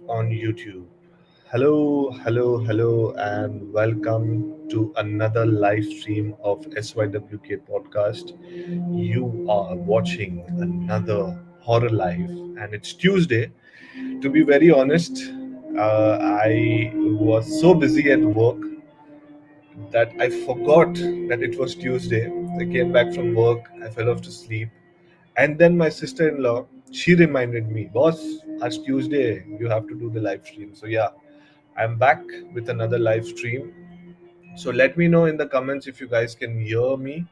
on YouTube. Hello, hello, hello, and welcome to another live stream of SYWK podcast. You are watching another horror live, and it's Tuesday. To be very honest, I was so busy at work that I forgot that it was Tuesday. I came back from work, I fell off to sleep, and then my sister-in-law, she reminded me, boss, it's Tuesday, you have to do the live stream. So yeah, I'm back with another live stream. So let me know in the comments if you guys can hear me,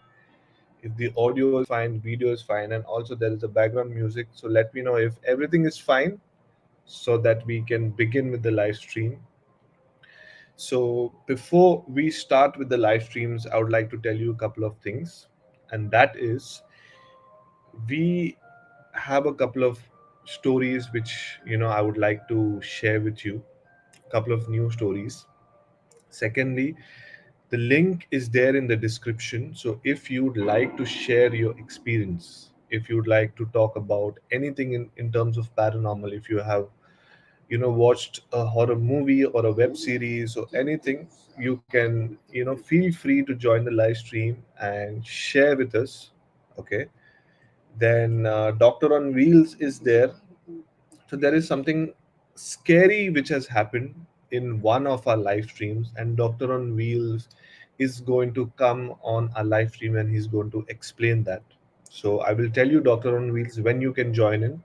if the audio is fine, video is fine, and also there is a background music. So let me know if everything is fine so that we can begin with the live stream. So before we start with the live streams, I would like to tell you a couple of things, and that is we have a couple of stories which I would like to share with you. A couple of new stories. Secondly, the link is there in the description. So if you'd like to share your experience, if you'd like to talk about anything in terms of paranormal, if you have watched a horror movie or a web series or anything, you can feel free to join the live stream and share with us. Okay. Then Doctor on Wheels is there. So there is something scary which has happened in one of our live streams, and Doctor on Wheels is going to come on a live stream and he's going to explain that. So I will tell you, Doctor on Wheels, when you can join in,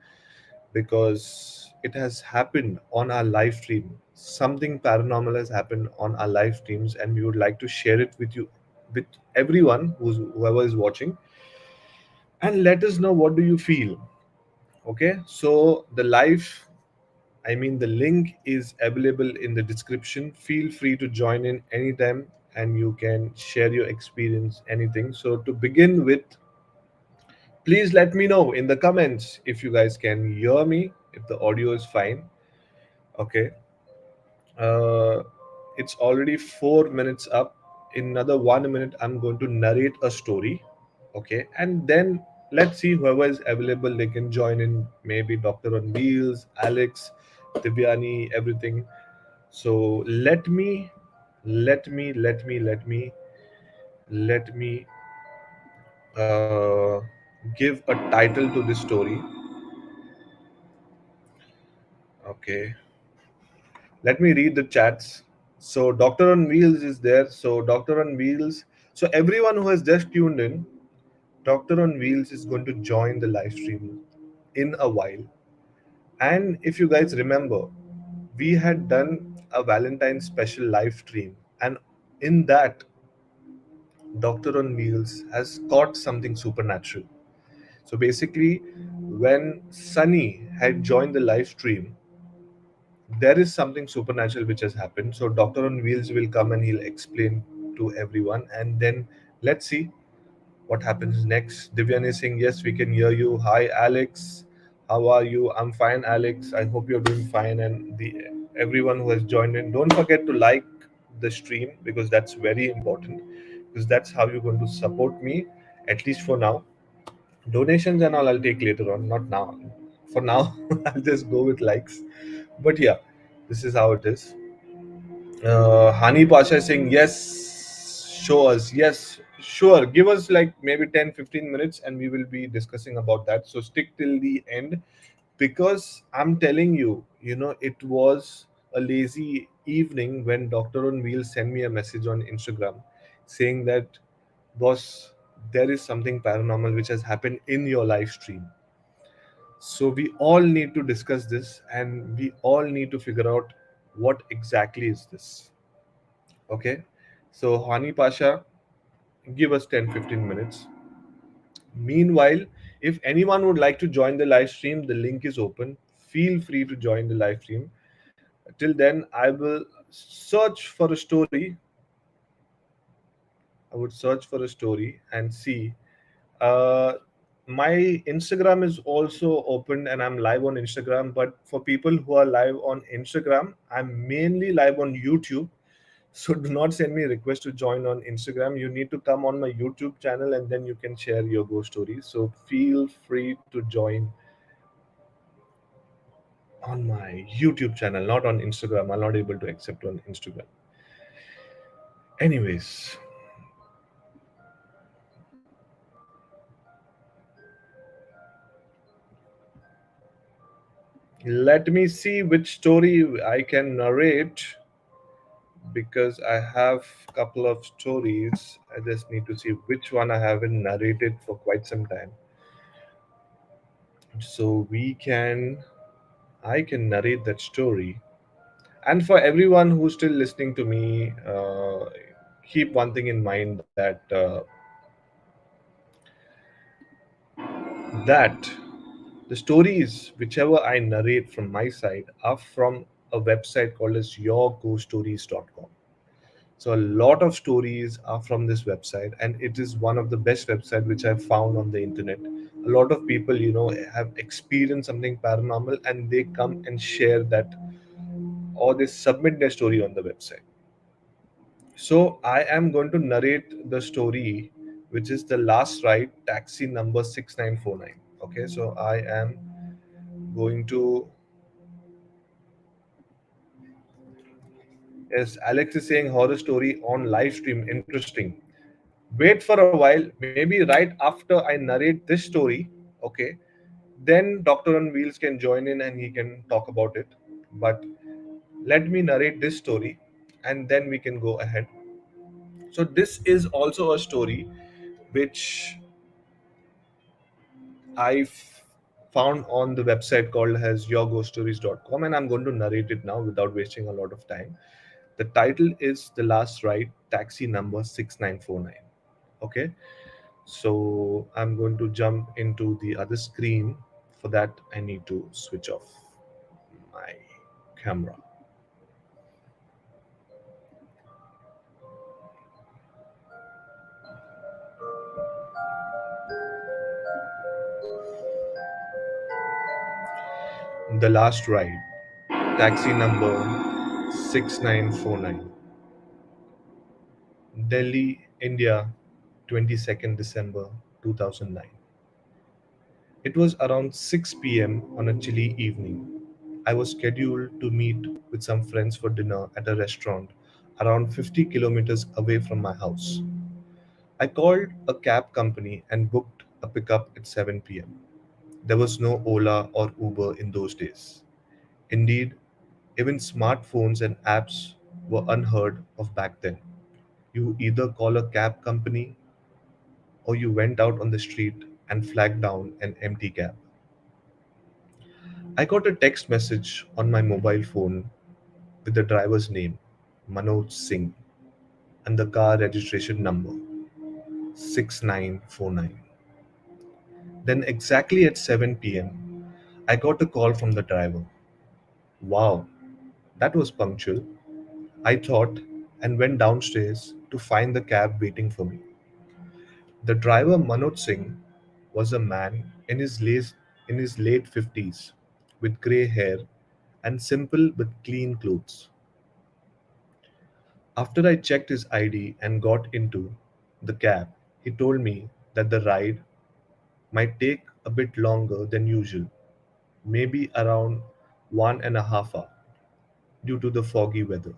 because it has happened on our live stream. Something paranormal has happened on our live streams, and we would like to share it with you, with everyone whoever is watching, and let us know what do you feel. Okay, so the live, I mean, the link is available in the description. Feel free to join in anytime and you can share your experience, anything. So, to begin with, please let me know in the comments if you guys can hear me, if the audio is fine. Okay. Uh, it's already 4 minutes up. In another 1 minute, I'm going to narrate a story. Okay. And then let's see whoever is available, they can join in. Maybe Dr. on Wheels, Alex, Divyani, everything. So let me uh, give a title to this story. Okay, let me read the chats. So Doctor on Wheels is there. So Doctor on Wheels. So everyone who has just tuned in, Doctor on Wheels is going to join the live stream in a while. And if you guys remember, we had done a Valentine's special live stream, and in that, Doctor on Wheels has caught something supernatural. So basically, when Sunny had joined the live stream, there is something supernatural which has happened. So Doctor on Wheels will come and he'll explain to everyone, and then let's see what happens next. Divyan is saying, yes, we can hear you. Hi, Alex. How are you? I'm fine, Alex. I hope you're doing fine. And the everyone who has joined in, don't forget to like the stream because that's very important. Because that's how you're going to support me, at least for now. Donations and all I'll take later on, not now. For now, I'll just go with likes. But yeah, this is how it is. Hani Pasha is saying, yes, show us. Yes, sure. Give us like maybe 10-15 minutes and we will be discussing about that. So stick till the end because I'm telling you, it was a lazy evening when Dr. On Wheels sent me a message on Instagram saying that, boss, there is something paranormal which has happened in your live stream. So we all need to discuss this and we all need to figure out what exactly is this. Okay. So Hani Pasha, give us 10-15 minutes. Meanwhile, if anyone would like to join the live stream, the link is open. Feel free to join the live stream. Till then, I will search for a story. I would search for a story and see. Uh, my Instagram is also open and I'm live on Instagram. But for people who are live on Instagram, I'm mainly live on YouTube. So do not send me a request to join on Instagram. You need to come on my YouTube channel and then you can share your ghost stories. So feel free to join on my YouTube channel, not on Instagram. I'm not able to accept on Instagram. Anyways, let me see which story I can narrate because I have a couple of stories. I just need to see which one I haven't narrated for quite some time. So I can narrate that story. And for everyone who's still listening to me, keep one thing in mind that the stories, whichever I narrate from my side, are from a website called as yourghoststories.com. So a lot of stories are from this website, and it is one of the best website which I've found on the internet. A lot of people, have experienced something paranormal, and they come and share that, or they submit their story on the website. So I am going to narrate the story, which is the last ride, taxi number 6949. Okay, so I am going to. Yes, Alex is saying horror story on live stream. Interesting. Wait for a while, maybe right after I narrate this story. Okay, then Dr. on Wheels can join in and he can talk about it. But let me narrate this story and then we can go ahead. So, this is also a story which I found on the website called as yourghoststories.com, and I'm going to narrate it now without wasting a lot of time. The title is The Last Ride, taxi number 6949. Okay, so I'm going to jump into the other screen. For that, I need to switch off my camera. The Last Ride, taxi number 6949. Delhi, India, 22nd December 2009. It was around 6 p.m. on a chilly evening. I was scheduled to meet with some friends for dinner at a restaurant around 50 kilometers away from my house. I called a cab company and booked a pickup at 7 p.m. There was no Ola or Uber in those days. Indeed, even smartphones and apps were unheard of back then. You either call a cab company or you went out on the street and flagged down an empty cab. I got a text message on my mobile phone with the driver's name, Manoj Singh, and the car registration number, 6949. Then, exactly at 7 p.m., I got a call from the driver. Wow, that was punctual, I thought, and went downstairs to find the cab waiting for me. The driver, Manoj Singh, was a man in his late 50s with grey hair and simple but clean clothes. After I checked his ID and got into the cab, he told me that the ride might take a bit longer than usual, maybe around 1.5 hours due to the foggy weather.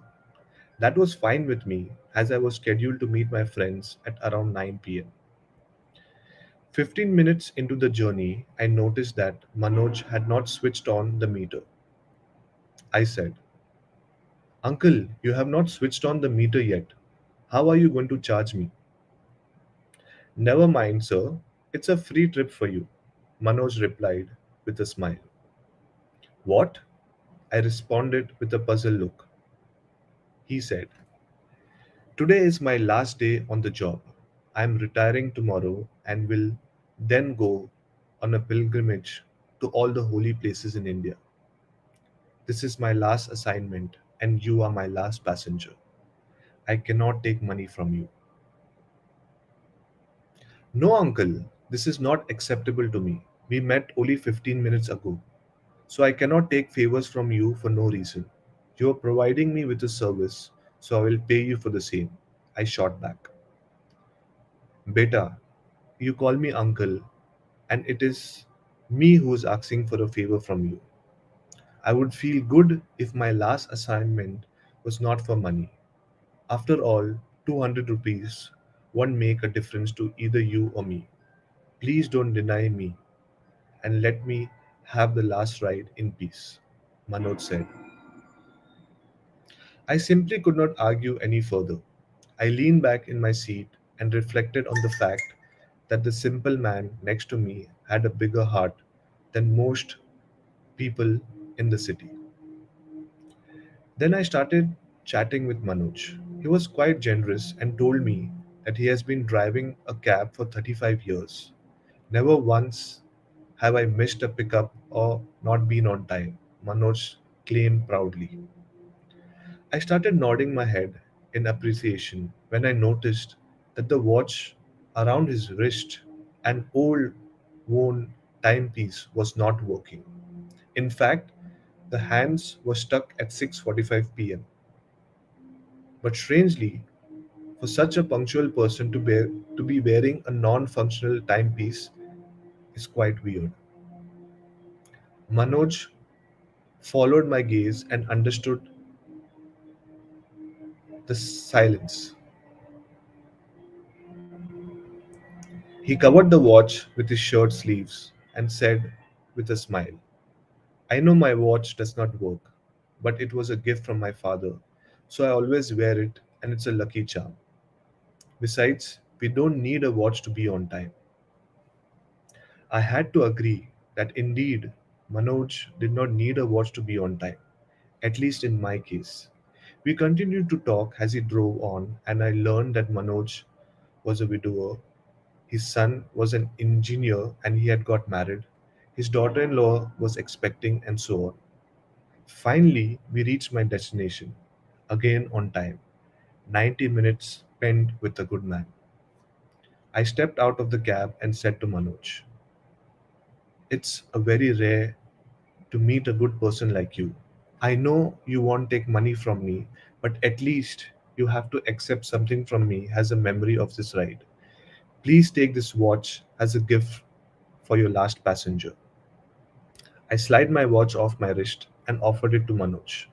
That was fine with me as I was scheduled to meet my friends at around 9 p.m. 15 minutes into the journey, I noticed that Manoj had not switched on the meter. I said, Uncle, you have not switched on the meter yet. How are you going to charge me? Never mind, sir. It's a free trip for you, Manoj replied with a smile. What? I responded with a puzzled look. He said, Today is my last day on the job. I am retiring tomorrow and will then go on a pilgrimage to all the holy places in India. This is my last assignment and you are my last passenger. I cannot take money from you. No, uncle, this is not acceptable to me. We met only 15 minutes ago. So I cannot take favors from you for no reason. You are providing me with a service, so I will pay you for the same. I shot back. Beta, you call me uncle, and it is me who is asking for a favor from you. I would feel good if my last assignment was not for money. After all, 200 rupees won't make a difference to either you or me. Please don't deny me and let me have the last ride in peace, Manoj said. I simply could not argue any further. I leaned back in my seat and reflected on the fact that the simple man next to me had a bigger heart than most people in the city. Then I started chatting with Manoj. He was quite generous and told me that he has been driving a cab for 35 years. Never once have I missed a pickup or not been on time, Manoj claimed proudly. I started nodding my head in appreciation when I noticed that the watch around his wrist, an old worn timepiece, was not working. In fact, the hands were stuck at 6:45 p.m. But strangely, for such a punctual person to be wearing a non-functional timepiece is quite weird. Manoj followed my gaze and understood the silence. He covered the watch with his shirt sleeves and said with a smile, I know my watch does not work, but it was a gift from my father, so I always wear it and it's a lucky charm. Besides, we don't need a watch to be on time. I had to agree that indeed Manoj did not need a watch to be on time, at least in my case. We continued to talk as he drove on, and I learned that Manoj was a widower. His son was an engineer and he had got married. His daughter in law was expecting, and so on. Finally, we reached my destination, again on time. 90 minutes spent with a good man. I stepped out of the cab and said to Manoj, it's a very rare to meet a good person like you. I know you won't take money from me, but at least you have to accept something from me as a memory of this ride. Please take this watch as a gift for your last passenger. I slid my watch off my wrist and offered it to Manoj.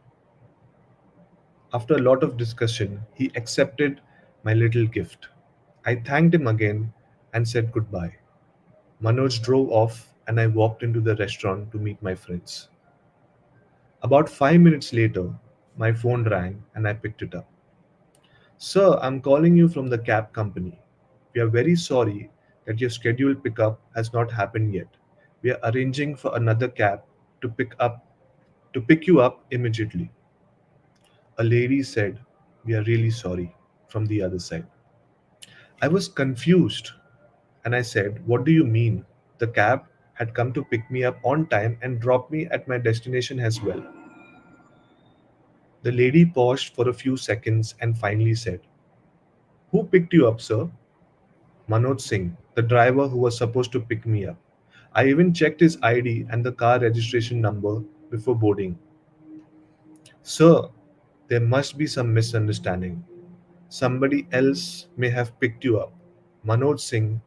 After a lot of discussion, he accepted my little gift. I thanked him again and said goodbye. Manoj drove off and I walked into the restaurant to meet my friends. About 5 minutes later, my phone rang and I picked it up. Sir, I'm calling you from the cab company. We are very sorry that your scheduled pickup has not happened yet. We are arranging for another cab to pick you up immediately. A lady said, we are really sorry from the other side. I was confused and I said, what do you mean? The cab had come to pick me up on time and drop me at my destination as well. The lady paused for a few seconds and finally said, who picked you up, sir? Manoj Singh, the driver who was supposed to pick me up. I even checked his ID and the car registration number before boarding. Sir, there must be some misunderstanding. Somebody else may have picked you up. Manoj Singh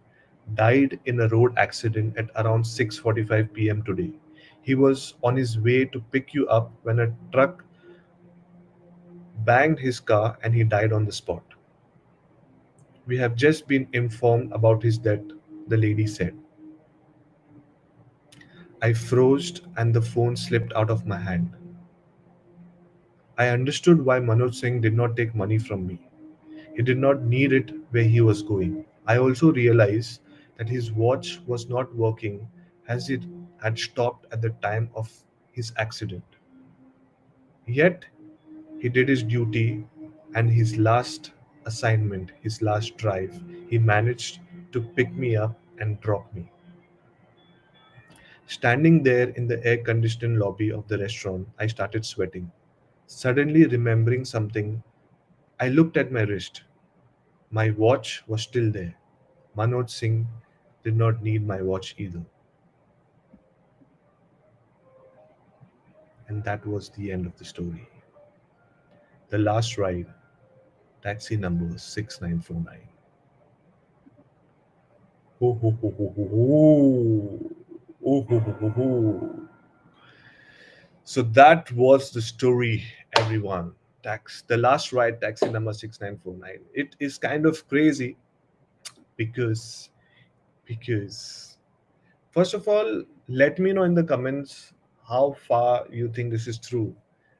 died in a road accident at around 6:45 p.m. today. He was on his way to pick you up when a truck banged his car and he died on the spot. We have just been informed about his death, the lady said. I froze and the phone slipped out of my hand. I understood why Manoj Singh did not take money from me. He did not need it where he was going. I also realized that his watch was not working as it had stopped at the time of his accident. Yet, he did his duty and his last assignment, his last drive, he managed to pick me up and drop me. Standing there in the air conditioned lobby of the restaurant, I started sweating. Suddenly remembering something, I looked at my wrist. My watch was still there. Manoj Singh did not need my watch either. And that was the end of the story. The last ride, taxi number 6949. Ho, ho, ho, ho, ho, ho. Oh, ho, ho, ho, ho. So that was the story, everyone. The last ride, taxi number 6949. It is kind of crazy because because first of all, let me know in the comments how far you think this is true.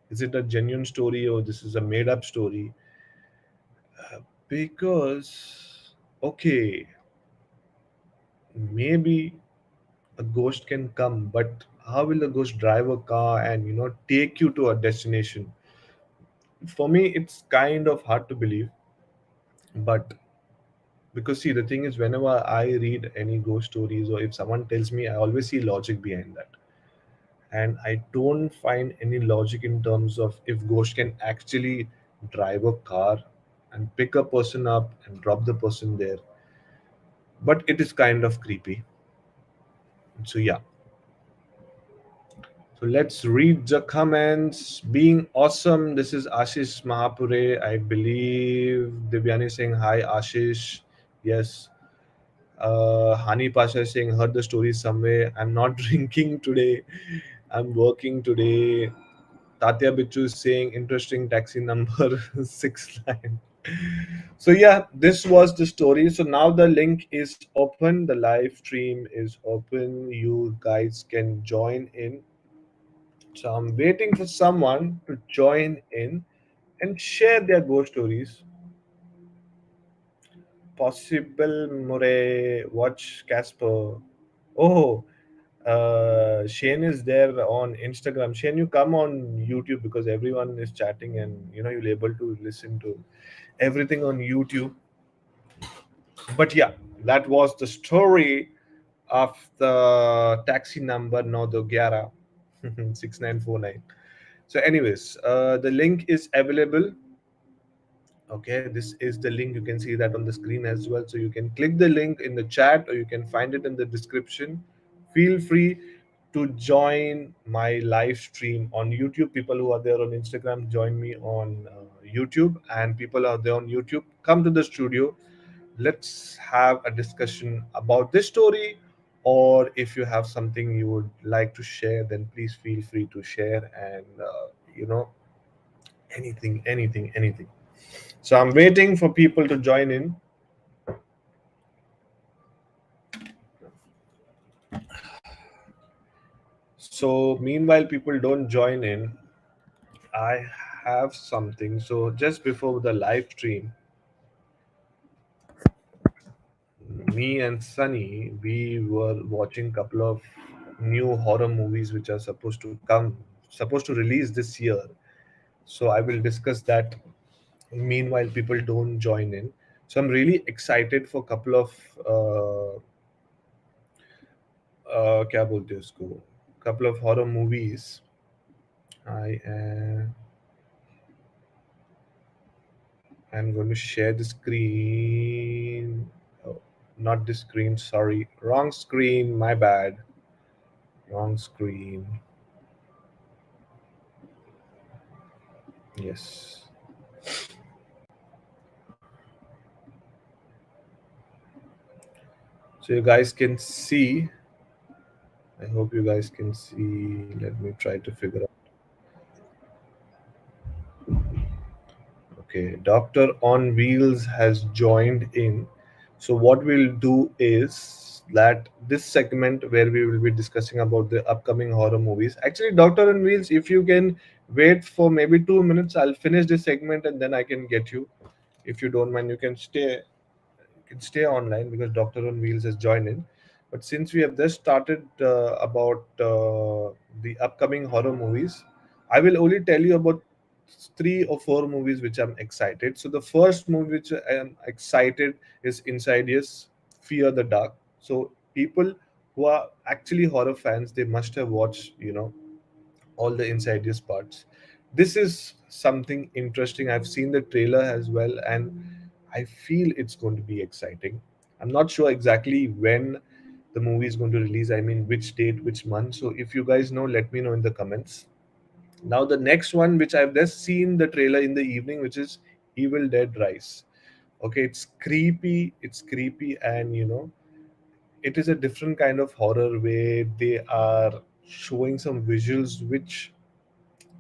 Is it a genuine story or this is a made up story? Because okay, maybe a ghost can come, but how will a ghost drive a car and take you to a destination? For me, it's kind of hard to believe, but because see, the thing is, whenever I read any ghost stories or if someone tells me, I always see logic behind that, and I don't find any logic in terms of if ghost can actually drive a car and pick a person up and drop the person there. But it is kind of creepy. So yeah, so let's read the comments. Being awesome. This is Ashish Mahapure. I believe Divyani saying hi, Ashish. Yes. Hani Pasha is saying heard the story somewhere. I'm not drinking today. I'm working today. Tatya Bichu is saying interesting taxi number 69. So yeah, this was the story. So now the link is open. The live stream is open. You guys can join in. So I'm waiting for someone to join in and share their ghost stories. Possible Murray, watch Casper. Oh, Shane is there on Instagram. Shane, you come on YouTube because everyone is chatting and you're able to listen to everything on YouTube. But yeah, that was the story of the taxi number Nodo Gyara 6949. So, anyways, the link is available. Okay, this is the link. You can see that on the screen as well. So you can click the link in the chat or you can find it in the description. Feel free to join my live stream on YouTube. People who are there on Instagram, join me on YouTube, and people out there on YouTube, come to the studio. Let's have a discussion about this story. Or if you have something you would like to share, then please feel free to share and you know anything. So I'm waiting for people to join in. So meanwhile, people don't join in. I have something. So just before the live stream, me and Sunny, we were watching couple of new horror movies which are supposed to release this year. So I will discuss that. Meanwhile, people don't join in. So I'm really excited for couple of क्या बोलते हैं उसको couple of horror movies. I am I'm going to share the screen. Oh, not the screen, sorry. Wrong screen, my bad. Wrong screen. Yes. So you guys can see. I hope you guys can see. Let me try to figure out. Okay, Doctor on Wheels has joined in. So what we'll do is that this segment where we will be discussing about the upcoming horror movies. Actually, Doctor on Wheels, if you can wait for maybe 2 minutes, I'll finish this segment and then I can get you. If you don't mind, you can stay online because Doctor on Wheels has joined in. But since we have just started about the upcoming horror movies, I will only tell you about 3 or 4 movies which I'm excited. So the first movie which I am excited is Insidious, Fear the Dark. So people who are actually horror fans, they must have watched, all the Insidious parts. This is something interesting. I've seen the trailer as well, and I feel it's going to be exciting. I'm not sure exactly when the movie is going to release. I mean, which date, which month. So if you guys know, let me know in the comments. Now, the next one, which I've just seen the trailer in the evening, which is Evil Dead Rise. Okay, it's creepy. It's creepy, and it is a different kind of horror where they are showing some visuals which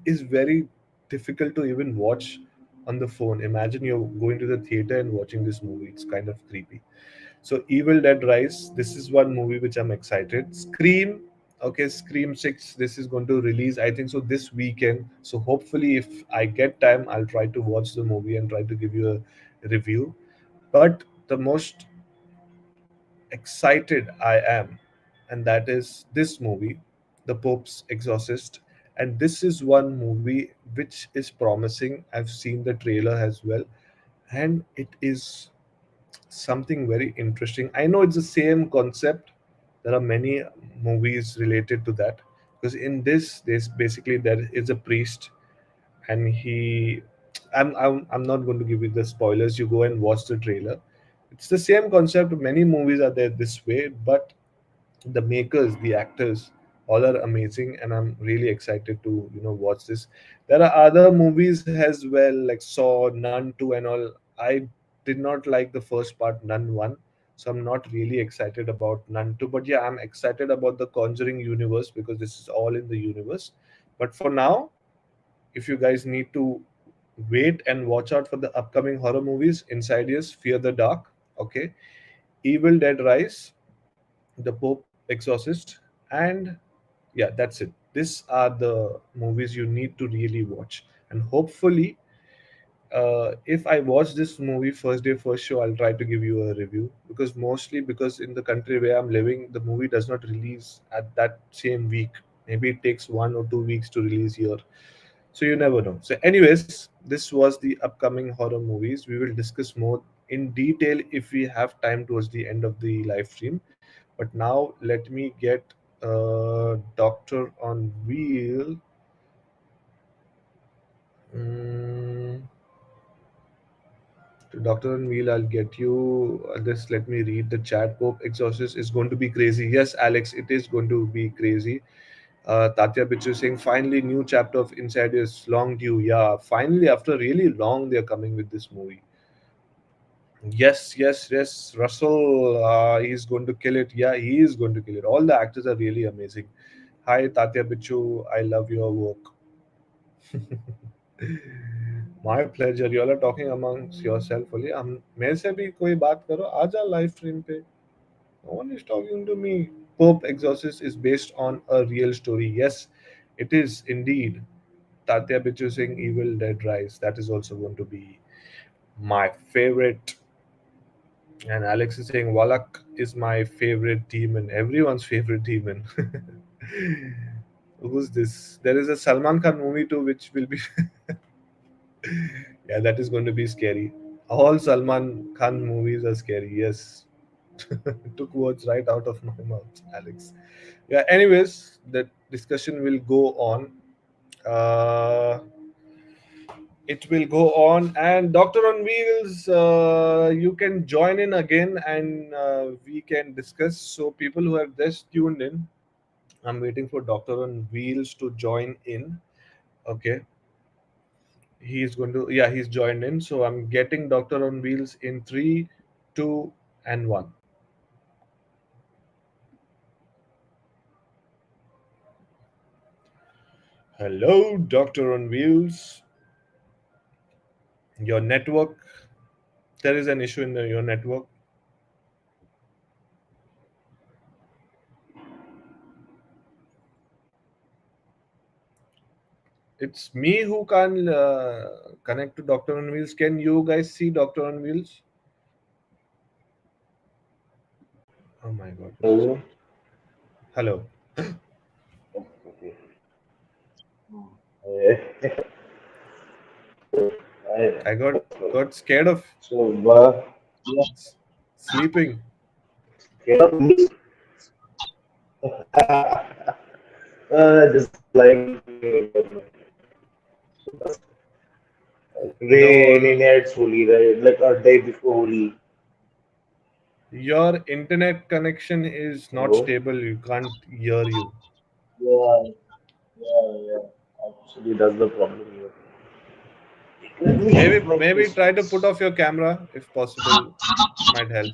is very difficult to even watch on the phone. Imagine you're going to the theater and watching this movie. It's kind of creepy. So Evil Dead Rise, this is one movie which I'm excited. Scream, okay, Scream 6, this is going to release, I think so, this weekend. So hopefully if I get time, I'll try to watch the movie and try to give you a review. But the most excited I am, and that is this movie, The Pope's Exorcist. And this is one movie which is promising. I've seen the trailer as well, and it is something very interesting. I know it's the same concept. There are many movies related to that, because in this, there's basically there is a priest, and I'm not going to give you the spoilers. You go and watch the trailer. It's the same concept. Many movies are there this way, but the makers, the actors, all are amazing, and I'm really excited to watch this. There are other movies as well, like Saw, Nun 2, and all. I did not like the first part, Nun 1, so I'm not really excited about Nun 2. But yeah, I'm excited about the Conjuring universe because this is all in the universe. But for now, if you guys need to wait and watch out for the upcoming horror movies, Insidious, Fear the Dark, okay, Evil Dead Rise, The Pope Exorcist, and yeah, that's it. These are the movies you need to really watch. And hopefully, if I watch this movie first day, first show, I'll try to give you a review, because mostly because in the country where I'm living, the movie does not release at that same week. Maybe it takes 1 or 2 weeks to release here. So you never know. So, anyways, this was the upcoming horror movies. We will discuss more in detail if we have time towards the end of the live stream. But now let me get Doctor on Wheel. Mm, to Doctor on Wheel, I'll get you. Just let me read the chat. Pope Exorcist is going to be crazy. Yes, Alex, it is going to be crazy. Tatya Bichu saying, finally, new chapter of Insiders, long due. Yeah, finally, after really long, they're coming with this movie. Yes, yes, yes. Russell, he's going to kill it. Yeah, he is going to kill it. All the actors are really amazing. Hi, Tatya Bichu. I love your work. My pleasure. You all are talking amongst yourself only. हम मेरे से भी कोई बात करो. आजा live stream पे. No one is talking to me. Pope Exorcist is based on a real story. Yes, it is indeed. Tatya Bichu saying Evil Dead Rise. That is also going to be my favorite. And Alex is saying Wallach is my favorite demon. Everyone's favorite demon. Who's this? There is a Salman Khan movie too, which will be yeah, that is going to be scary. All Salman Khan movies are scary. Yes, took words right out of my mouth, Alex. Yeah. Anyways, the discussion will go on. Uh, it will go on, and Doctor on Wheels, you can join in again, and we can discuss. So people who have just tuned in, I'm waiting for Doctor on Wheels to join in. Okay, he's going to, yeah, he's joined in. So I'm getting Doctor on Wheels in 3, 2, and 1. Hello, Doctor on Wheels. Your network, there is an issue in your network. It's me who can connect to Doctor on Wheels. Can you guys see Doctor on Wheels? Oh my god, this is Hello. crazy. Hello. Okay. I, I, I got scared of so, yeah, s- sleeping. get up me. Just like rainy No, nights Holi, right? Like a day before Holi. your internet connection is not Hello. stable. You can't hear you. Yeah, yeah. Actually, that's the problem here. Let me shift Maybe my maybe try to put space. off your camera if possible. Might help.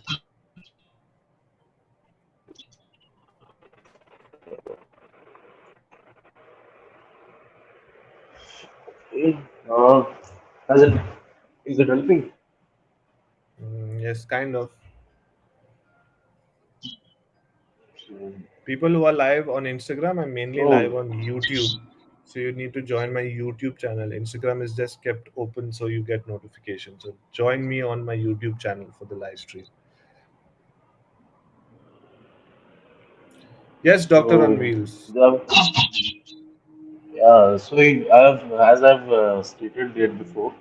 Okay. Has it, is it helping? Yes, kind of. So, People who are live on Instagram, I'm mainly live oh, on YouTube. So you need to join my YouTube channel. Instagram is just kept open so you get notifications. So join me on my YouTube channel for the live stream. Yes, Doctor on so Wheels. the, yeah, so I've, as I've stated it before,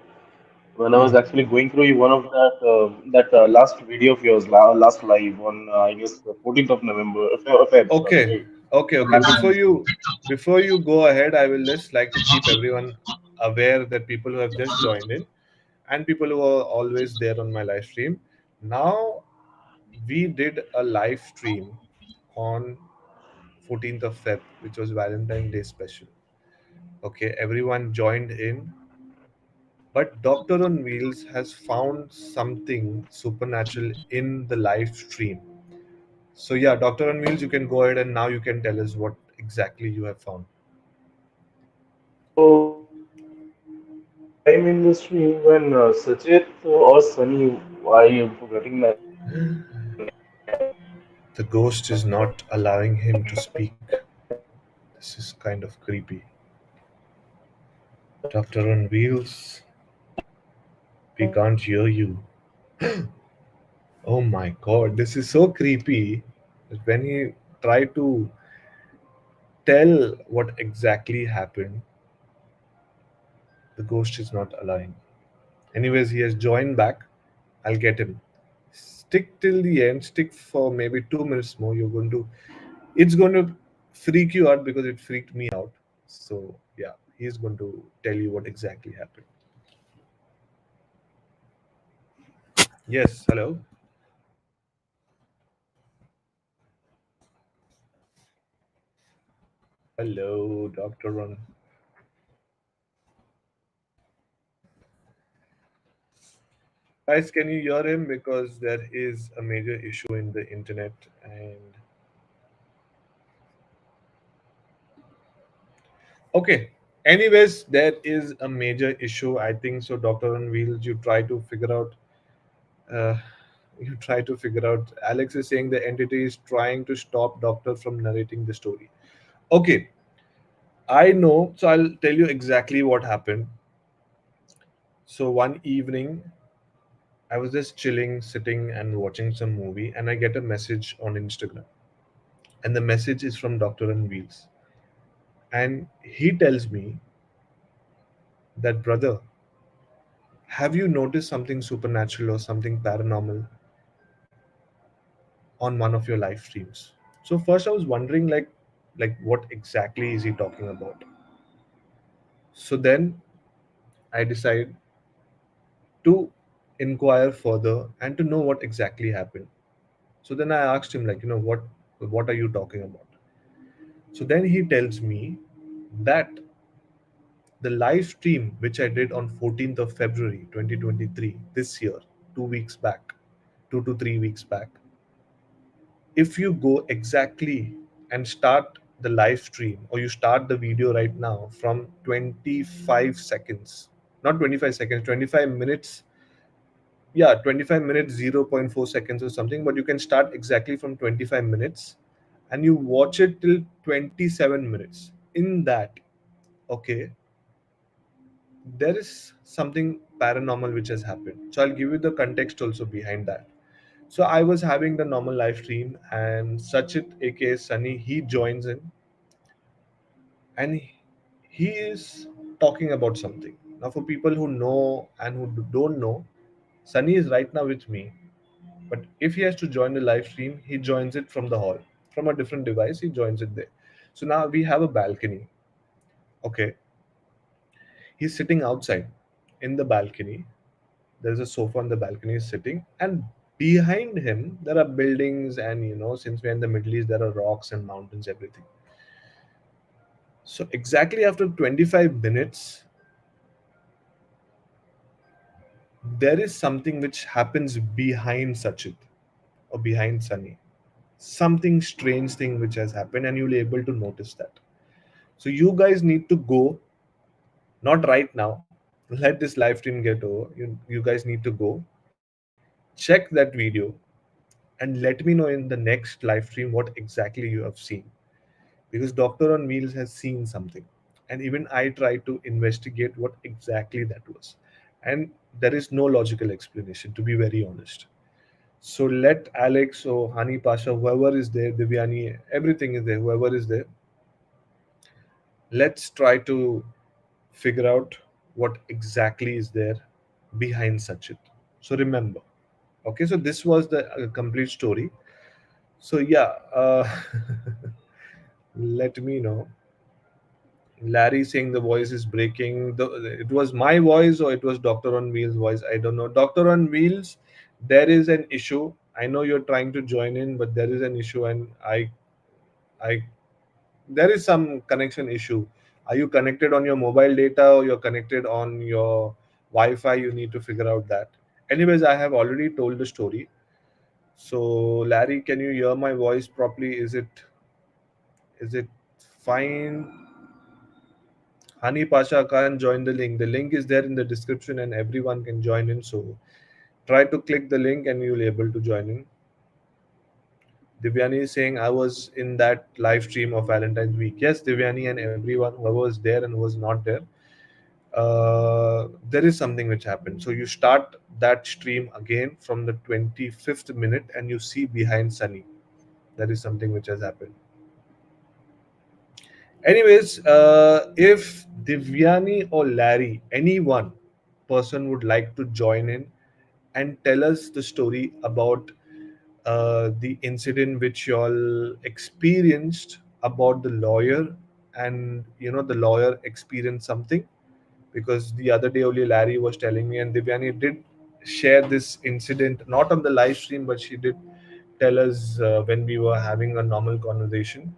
when I was Hmm. actually going through one of that last video of yours, last live on I guess the 14th of November, Feb, sorry, Okay, right? okay. Before you go ahead, I will just like to keep everyone aware that people who have just joined in and people who are always there on my live stream. Now we did a live stream on 14th of Feb, which was Valentine's Day special. Okay, everyone joined in, but Doctor on Wheels has found something supernatural in the live stream. So yeah, Doctor on Wheels, you can go ahead and now you can tell us what exactly you have found. So there was a time in the stream when Sachit or Sunny, I am forgetting that. The ghost is not allowing him to speak. This is kind of creepy. Doctor on Wheels, we can't hear you. Oh my god, this is so creepy. When he tried to tell what exactly happened, the ghost is not allowing. Anyways, he has joined back. I'll get him. Stick till the end. Stick for maybe 2 minutes more. You're going to. It's going to freak you out because it freaked me out. So yeah, he's going to tell you what exactly happened. Yes. Hello. Hello, Doctor Ron. Guys, can you hear him? Because there is a major issue in the internet. And okay. Anyways, there is a major issue. I think so. Doctor on Wheels, you try to figure out. Uh, you try to figure out. Alex is saying the entity is trying to stop Doctor from narrating the story. Okay, I know. So I'll tell you exactly what happened. So one evening, I was just chilling, sitting and watching some movie, and I get a message on Instagram. And the message is from Doctor on Wheels. And he tells me that, brother, have you noticed something supernatural or something paranormal on one of your live streams? So first I was wondering like what exactly is he talking about? So then I decide to inquire further and to know what exactly happened. So then I asked him, like, what are you talking about? So then he tells me that the live stream which I did on 14th of February 2023 this year, 2 weeks back, 2 to 3 weeks back, if you go exactly and start the live stream or you start the video right now from 25 seconds, not 25 seconds, 25 minutes, yeah, 25 minutes, 0.4 seconds or something, but you can start exactly from 25 minutes and you watch it till 27 minutes. In that, okay, there is something paranormal which has happened. So I'll give you the context also behind that. So I was having the normal live stream and Sachit, aka Sunny, he joins in and he is talking about something. Now, for people who know and who don't know, Sunny is right now with me. But if he has to join the live stream, he joins it from the hall, from a different device. He joins it there. So now we have a balcony. Okay, he's sitting outside in the balcony. There's a sofa on the balcony. He's sitting, and behind him there are buildings, and since we're in the Middle East, there are rocks and mountains, everything. So exactly after 25 minutes, there is something which happens behind Sachit or behind Sunny. Something strange thing which has happened, and you'll be able to notice that. So you guys need to go Not right now. Let this live stream get over. You guys need to go check that video and let me know in the next live stream what exactly you have seen, because Doctor on Wheels has seen something, and even I tried to investigate what exactly that was, and there is no logical explanation, to be very honest. So let Alex or Hani Pasha, whoever is there, Divyani, everything is there, whoever is there, let's try to figure out what exactly is there behind Sachit. So remember, okay, so this was the complete story. So yeah, let me know. Larry saying the voice is breaking. It was my voice or it was Doctor on Wheels' voice. I don't know. Doctor on Wheels, there is an issue. I know you're trying to join in, but there is an issue, and I, there is some connection issue. Are you connected on your mobile data or you're connected on your Wi-Fi? You need to figure out that. Anyways, I have already told the story. So Larry, can you hear my voice properly? Is it fine? Hani Pasha can't join the link. The link is there in the description and everyone can join in. So try to click the link and you'll be able to join in. Divyani is saying I was in that live stream of Valentine's week. Yes, Divyani and everyone, whoever was there and who was not there, there is something which happened. So you start that stream again from the 25th minute and you see behind Sunny. That is something which has happened. Anyways, if Divyani or Larry, anyone person would like to join in and tell us the story about the incident which you all experienced about the lawyer, and the lawyer experienced something, because the other day only Larry was telling me, and Divyani did share this incident, not on the live stream, but she did tell us when we were having a normal conversation.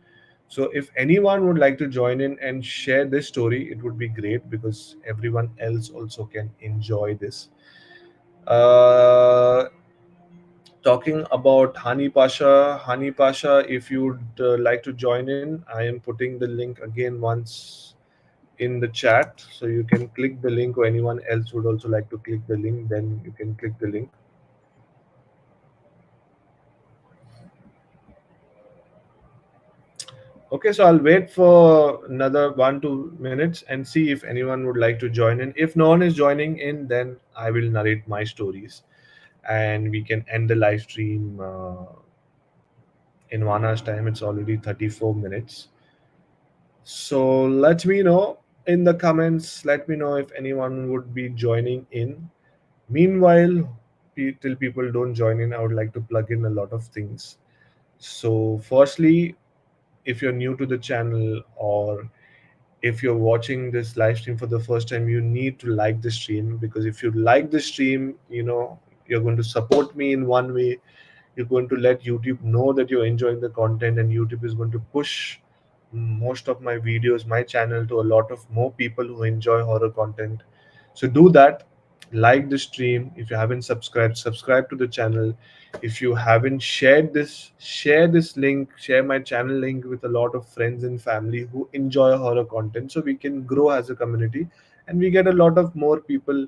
So if anyone would like to join in and share this story, it would be great because everyone else also can enjoy this. Uh, Talking about Hani Pasha, if you'd like to join in, I am putting the link again once in the chat, so you can click the link, or anyone else would also like to click the link, then you can click the link. Okay, so I'll wait for another 1 2 minutes and see if anyone would like to join in. If no one is joining in, then I will narrate my stories and we can end the live stream in 1 hour's time. It's already 34 minutes. So let me know in the comments. Let me know if anyone would be joining in. Meanwhile, till people don't join in, I would like to plug in a lot of things. So, firstly, if you're new to the channel, or if you're watching this live stream for the first time, you need to like the stream, because if you like the stream, you're going to support me in one way. You're going to let YouTube know that you're enjoying the content, and YouTube is going to push most of my videos, my channel, to a lot of more people who enjoy horror content. So do that. Like the stream. If you haven't subscribed, subscribe to the channel. If you haven't shared this, share this link, share my channel link with a lot of friends and family who enjoy horror content, so we can grow as a community and we get a lot of more people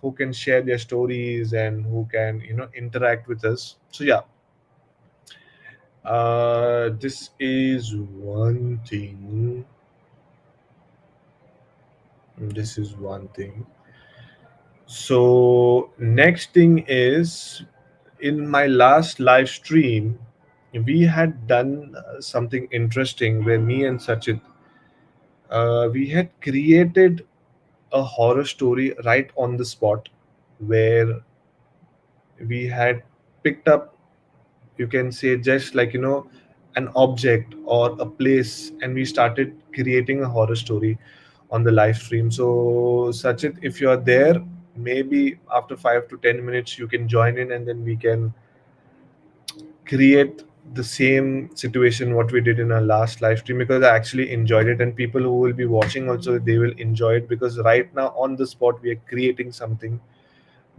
who can share their stories and who can interact with us. So yeah, this is one thing. This is one thing. So next thing is, in my last live stream, we had done something interesting where me and Sachit, we had created a horror story right on the spot, where we had picked up, you can say, just like an object or a place, and we started creating a horror story on the live stream. So Sachit, if you're there, maybe after 5 to 10 minutes you can join in, and then we can create the same situation what we did in our last live stream, because I actually enjoyed it, and people who will be watching also, they will enjoy it, because right now on the spot we are creating something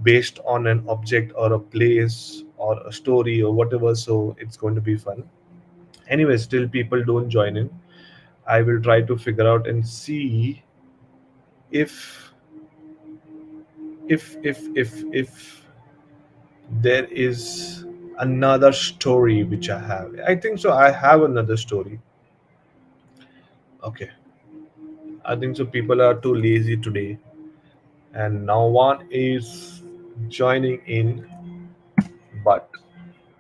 based on an object or a place or a story or whatever. So it's going to be fun. Anyway, still people don't join in. I will try to figure out and see if if there is another story which I have, I think so. I have another story. Okay, I think so. People are too lazy today, and no one is joining in. But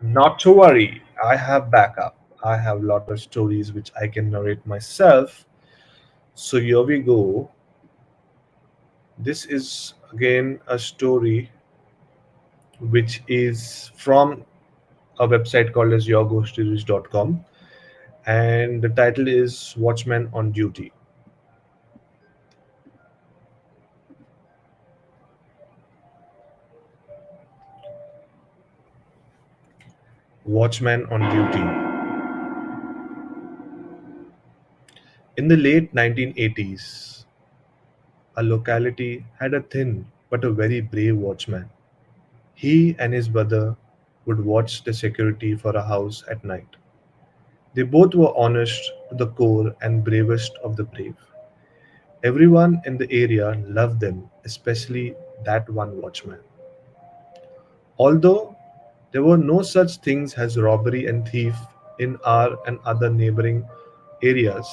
not to worry, I have backup. I have a lot of stories which I can narrate myself. So here we go. This is again a story which is from a website called as yourghoststories.com, and the title is Watchman on Duty. Watchman on Duty. In the late 1980s, a locality had a thin but a very brave watchman. He and his brother would watch the security for a house at night. They both were honest to the core and bravest of the brave. Everyone in the area loved them, especially that one watchman. Although there were no such things as robbery and thief in our and other neighboring areas,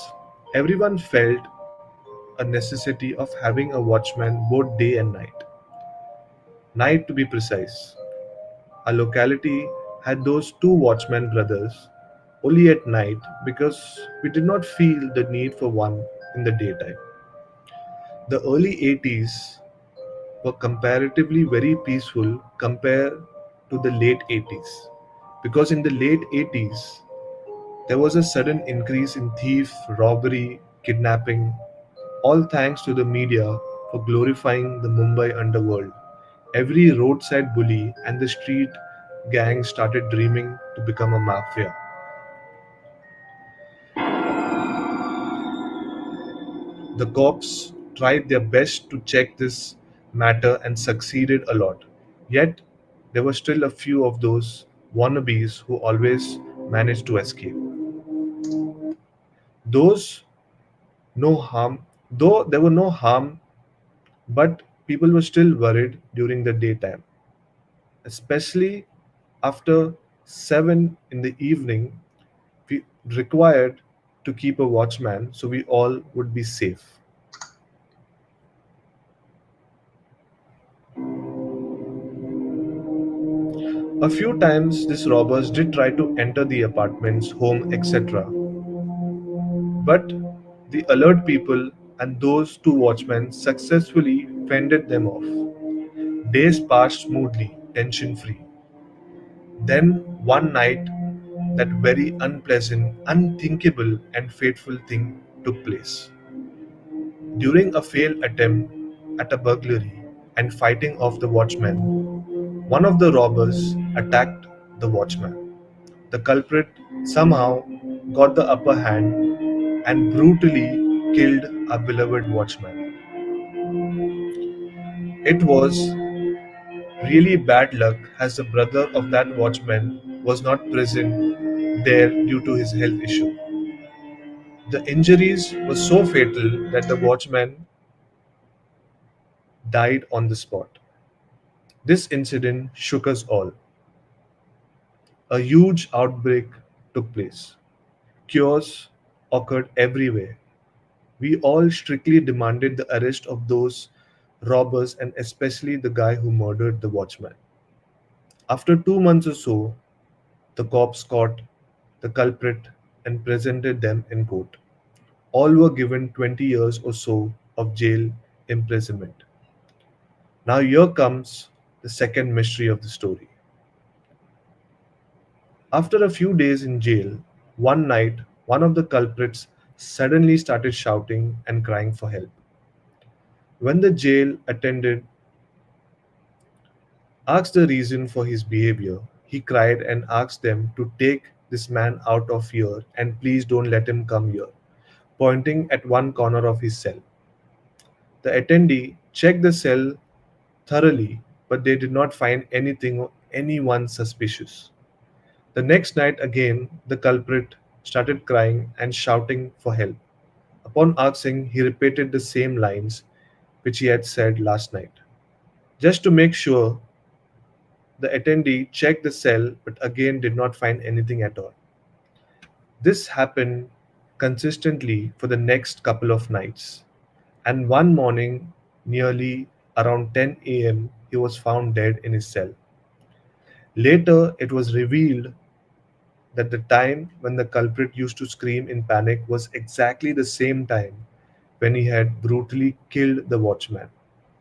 everyone felt a necessity of having a watchman both day and night. Night to be precise. Our locality had those two watchman brothers only at night because we did not feel the need for one in the daytime. The early 80s were comparatively very peaceful compared to the late 80s, because in the late 80s there was a sudden increase in thief, robbery, kidnapping, all thanks to the media for glorifying the Mumbai underworld. Every roadside bully and the street gang started dreaming to become a mafia. The cops tried their best to check this matter and succeeded a lot. Yet, there were still a few of those wannabes who always managed to escape. Those no harm, though there were no harm, but people were still worried during the daytime, especially after 7 in the evening. We required to keep a watchman so we all would be safe. A few times these robbers did try to enter the apartments, home, etc. But the alert people and those two watchmen successfully fended them off. Days passed smoothly, tension free. Then one night, that very unpleasant, unthinkable, and fateful thing took place. During a failed attempt at a burglary and fighting off the watchman, one of the robbers attacked the watchman. The culprit somehow got the upper hand and brutally killed our beloved watchman. It was really bad luck as the brother of that watchman was not present there due to his health issue. The injuries were so fatal that the watchman died on the spot. This incident shook us all. A huge outbreak took place. Chaos occurred everywhere. We all strictly demanded the arrest of those robbers and especially the guy who murdered the watchman. After 2 months or so, the cops caught the culprit and presented them in court. All were given 20 years or so of jail imprisonment. Now, here comes the second mystery of the story. After a few days in jail, one night, one of the culprits suddenly started shouting and crying for help. When the jail attendant asked the reason for his behavior, he cried and asked them to take this man out of here and please don't let him come here, pointing at one corner of his cell. The attendee checked the cell thoroughly, but they did not find anything or anyone suspicious. The next night again, the culprit started crying and shouting for help. Upon asking, he repeated the same lines, which he had said last night. Just to make sure, the attendee checked the cell but again did not find anything at all. This happened consistently for the next couple of nights, and one morning, nearly around 10 a.m., he was found dead in his cell. Later, it was revealed that the time when the culprit used to scream in panic was exactly the same time when he had brutally killed the watchman.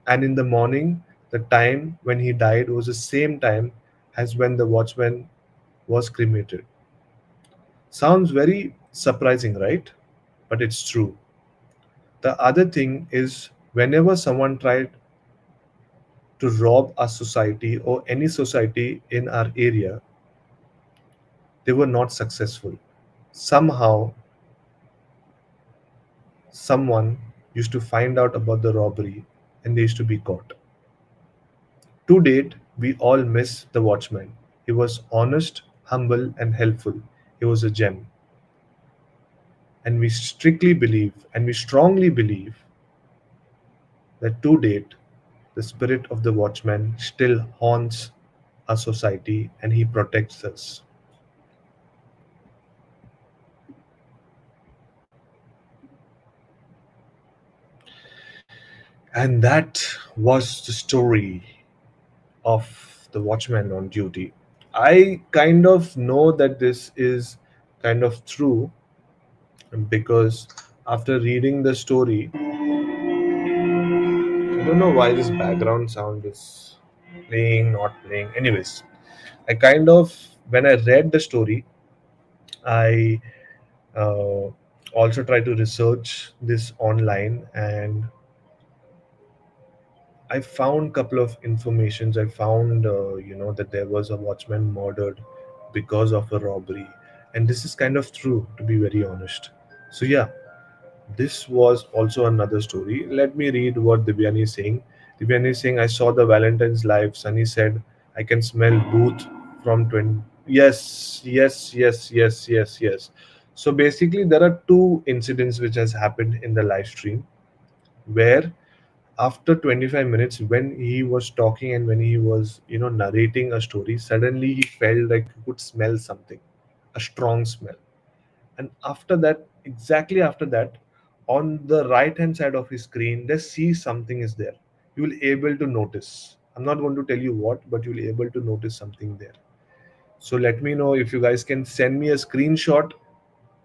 And in the morning, the time when he died was the same time as when the watchman was cremated. Sounds very surprising, right? But it's true. The other thing is, whenever someone tried to rob a society or any society in our area, they were not successful. Somehow, someone used to find out about the robbery and they used to be caught. To date, we all miss the watchman. He was honest, humble, and helpful. He was a gem. And we strictly believe and we strongly believe that to date, the spirit of the watchman still haunts our society and he protects us. And that was the story of the watchman on duty. I kind of know that this is kind of true because after reading the story, I don't know why this background sound is playing, not playing. Anyways, I kind of, when I read the story, I uh, also tried to research this online and I found couple of informations. I found, that there was a watchman murdered because of a robbery, and this is kind of true, to be very honest. So yeah, this was also another story. Let me read what Divyani is saying. Divyani is saying, "I saw the Valentine's live. Sunny said, I can smell booth from 20." Yes, yes, yes, yes, yes, yes. So basically, there are two incidents which has happened in the live stream where after 25 minutes when he was talking and when he was narrating a story, suddenly he felt like he could smell something, a strong smell. And after that, exactly after that, on the right hand side of his screen, just see something is there. You will able to notice. I'm not going to tell you what, but you will able to notice something there. So let me know if you guys can send me a screenshot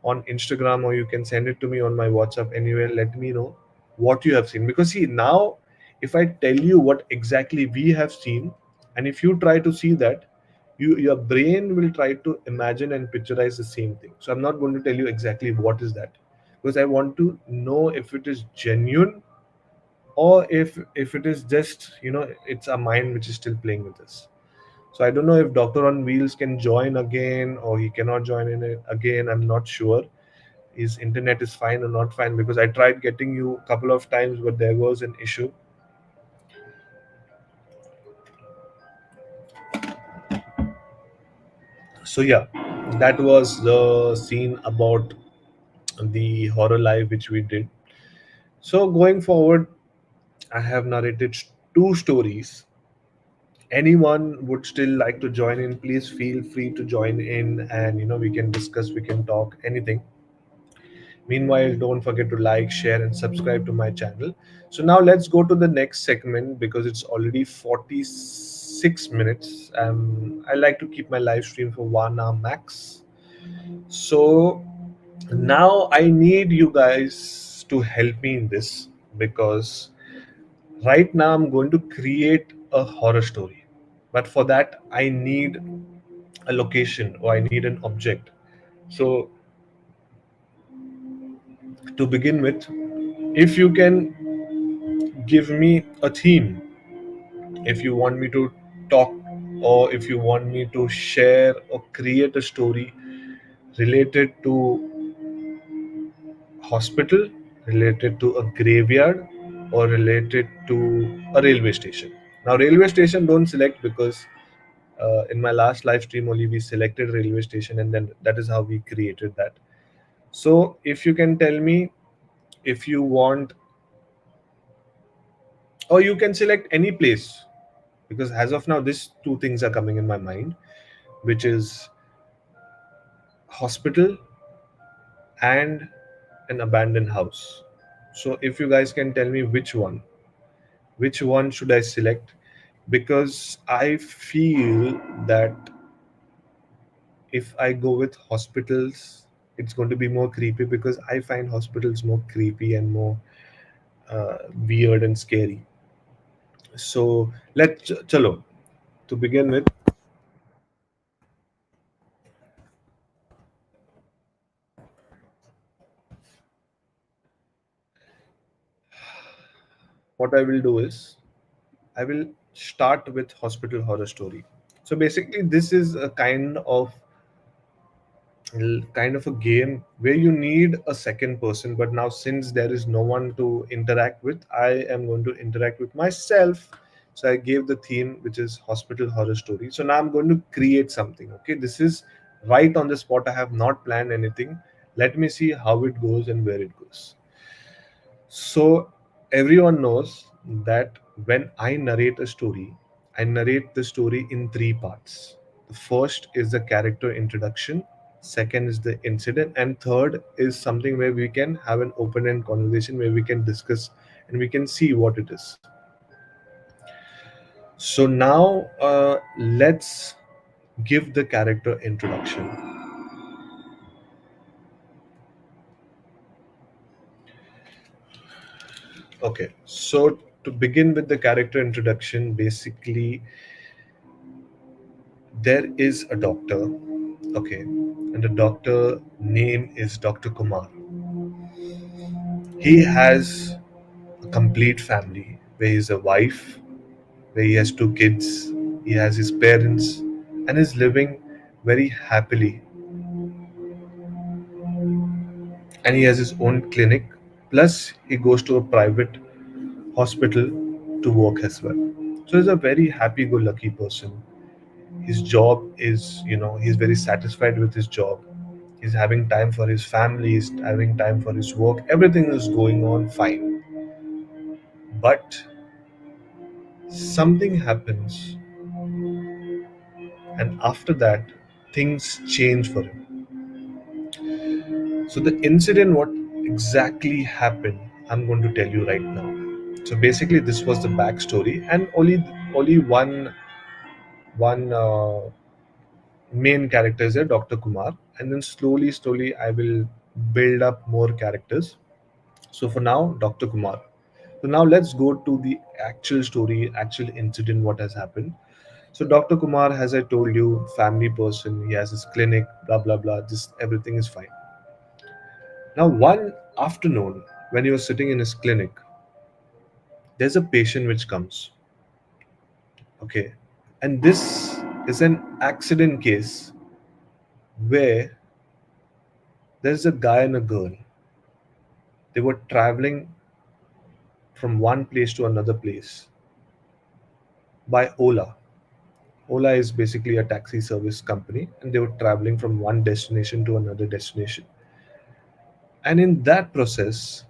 on Instagram or you can send it to me on my WhatsApp anywhere. Let me know what you have seen. Because see, now if I tell you what exactly we have seen, and if you try to see that, your brain will try to imagine and picturize the same thing. So I'm not going to tell you exactly what is that. Because I want to know if it is genuine or if it is just, it's a mind which is still playing with us. So I don't know if Doctor on Wheels can join again or he cannot join in it again. I'm not sure his internet is fine or not fine because I tried getting you a couple of times, but there was an issue. So yeah, that was the scene about the horror live which we did. So going forward, I have narrated two stories. Anyone would still like to join in, please feel free to join in and we can discuss, we can talk anything. Meanwhile, don't forget to like, share, and subscribe to my channel. So now let's go to the next segment because it's already 46 minutes. I like to keep my live stream for 1 hour max. So now I need you guys to help me in this because right now I'm going to create a horror story. But for that, I need a location or I need an object. So to begin with, if you can give me a theme, if you want me to talk or if you want me to share or create a story related to hospital, related to a graveyard, or related to a railway station. Now railway station don't select because in my last live stream only we selected railway station and then that is how we created that. So if you can tell me if you want or you can select any place, because as of now these two things are coming in my mind, which is hospital and an abandoned house. So if you guys can tell me which one should I select, because I feel that if I go with hospitals, it's going to be more creepy, because I find hospitals more creepy and more weird and scary. So chalo, to begin with, what I will do is I will start with hospital horror story. So basically, this is a kind of a game where you need a second person, but now since there is no one to interact with, I am going to interact with myself. So I gave the theme, which is hospital horror story. So now I'm going to create something. Okay, this is right on the spot. I have not planned anything. Let me see how it goes and where it goes. So everyone knows that when I narrate a story, I narrate the story in three parts. The first is the character introduction, second is the incident, and third is something where we can have an open end conversation where we can discuss and we can see what it is. So now let's give the character introduction. Okay, so to begin with the character introduction, basically there is a doctor, okay, and the doctor name is Dr. Kumar. He has a complete family where he has a wife, where he has two kids, he has his parents, and is living very happily. And he has his own clinic, plus he goes to a private hospital to work as well. So he's a very happy go lucky person. His job is, he's very satisfied with his job. He's having time for his family, he's having time for his work, everything is going on fine. But something happens, and after that things change for him. So the incident, what exactly happened, I'm going to tell you right now. So basically this was the backstory, and only one main character is there, Dr. Kumar, and then slowly I will build up more characters. So for now, Dr. Kumar. So now let's go to the actual story, actual incident, what has happened. So Dr. Kumar, as I told you, family person, he has his clinic, blah blah blah. Just everything is fine. Now one afternoon, when he was sitting in his clinic, there's a patient which comes. Okay, and this is an accident case where there's a guy and a girl. They were traveling from one place to another place by Ola. Ola is basically a taxi service company, and they were traveling from one destination to another destination. And in that process,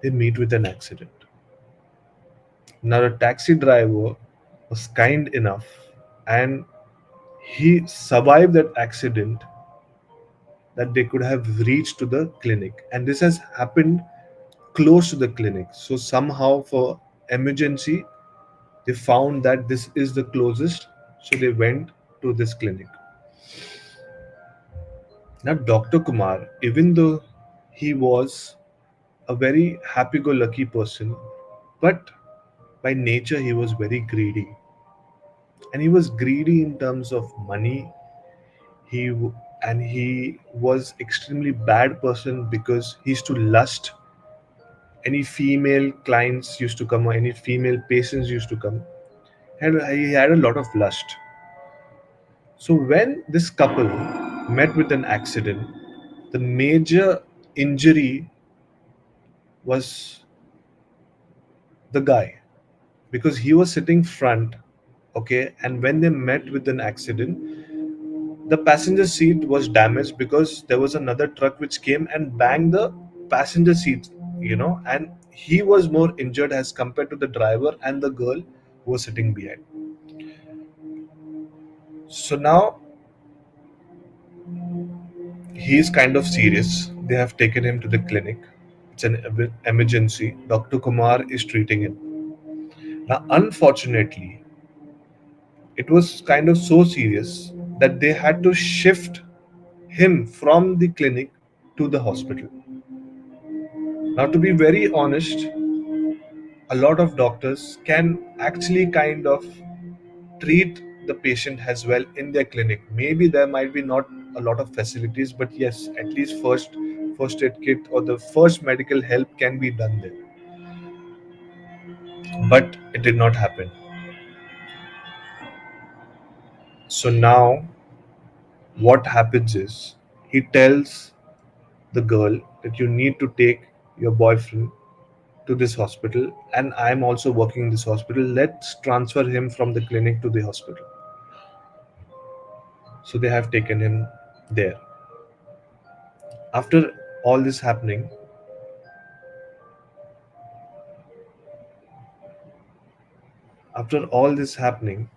they meet with an accident. Now, the taxi driver was kind enough and he survived that accident, that they could have reached to the clinic. And this has happened close to the clinic. So, somehow, for emergency, they found that this is the closest. So, they went to this clinic. Now, Dr. Kumar, even though he was a very happy go lucky person, but by nature he was very greedy. And he was greedy in terms of money. And he was extremely bad person because he used to lust. Any female clients used to come, or any female patients used to come, and he had a lot of lust. So when this couple met with an accident, the major injury was the guy, because he was sitting front. Okay, and when they met with an accident, the passenger seat was damaged because there was another truck which came and banged the passenger seat, and he was more injured as compared to the driver and the girl who was sitting behind. So now he is kind of serious. They have taken him to the clinic. It's an emergency. Dr. Kumar is treating him. Now, unfortunately, it was kind of so serious that they had to shift him from the clinic to the hospital. Now, to be very honest, a lot of doctors can actually kind of treat the patient as well in their clinic. Maybe there might be not a lot of facilities, but yes, at least first aid kit or the first medical help can be done there. But it did not happen. So now what happens is he tells the girl that you need to take your boyfriend to this hospital, and I'm also working in this hospital. Let's transfer him from the clinic to the hospital. So they have taken him there. After all this happening, after all this happening,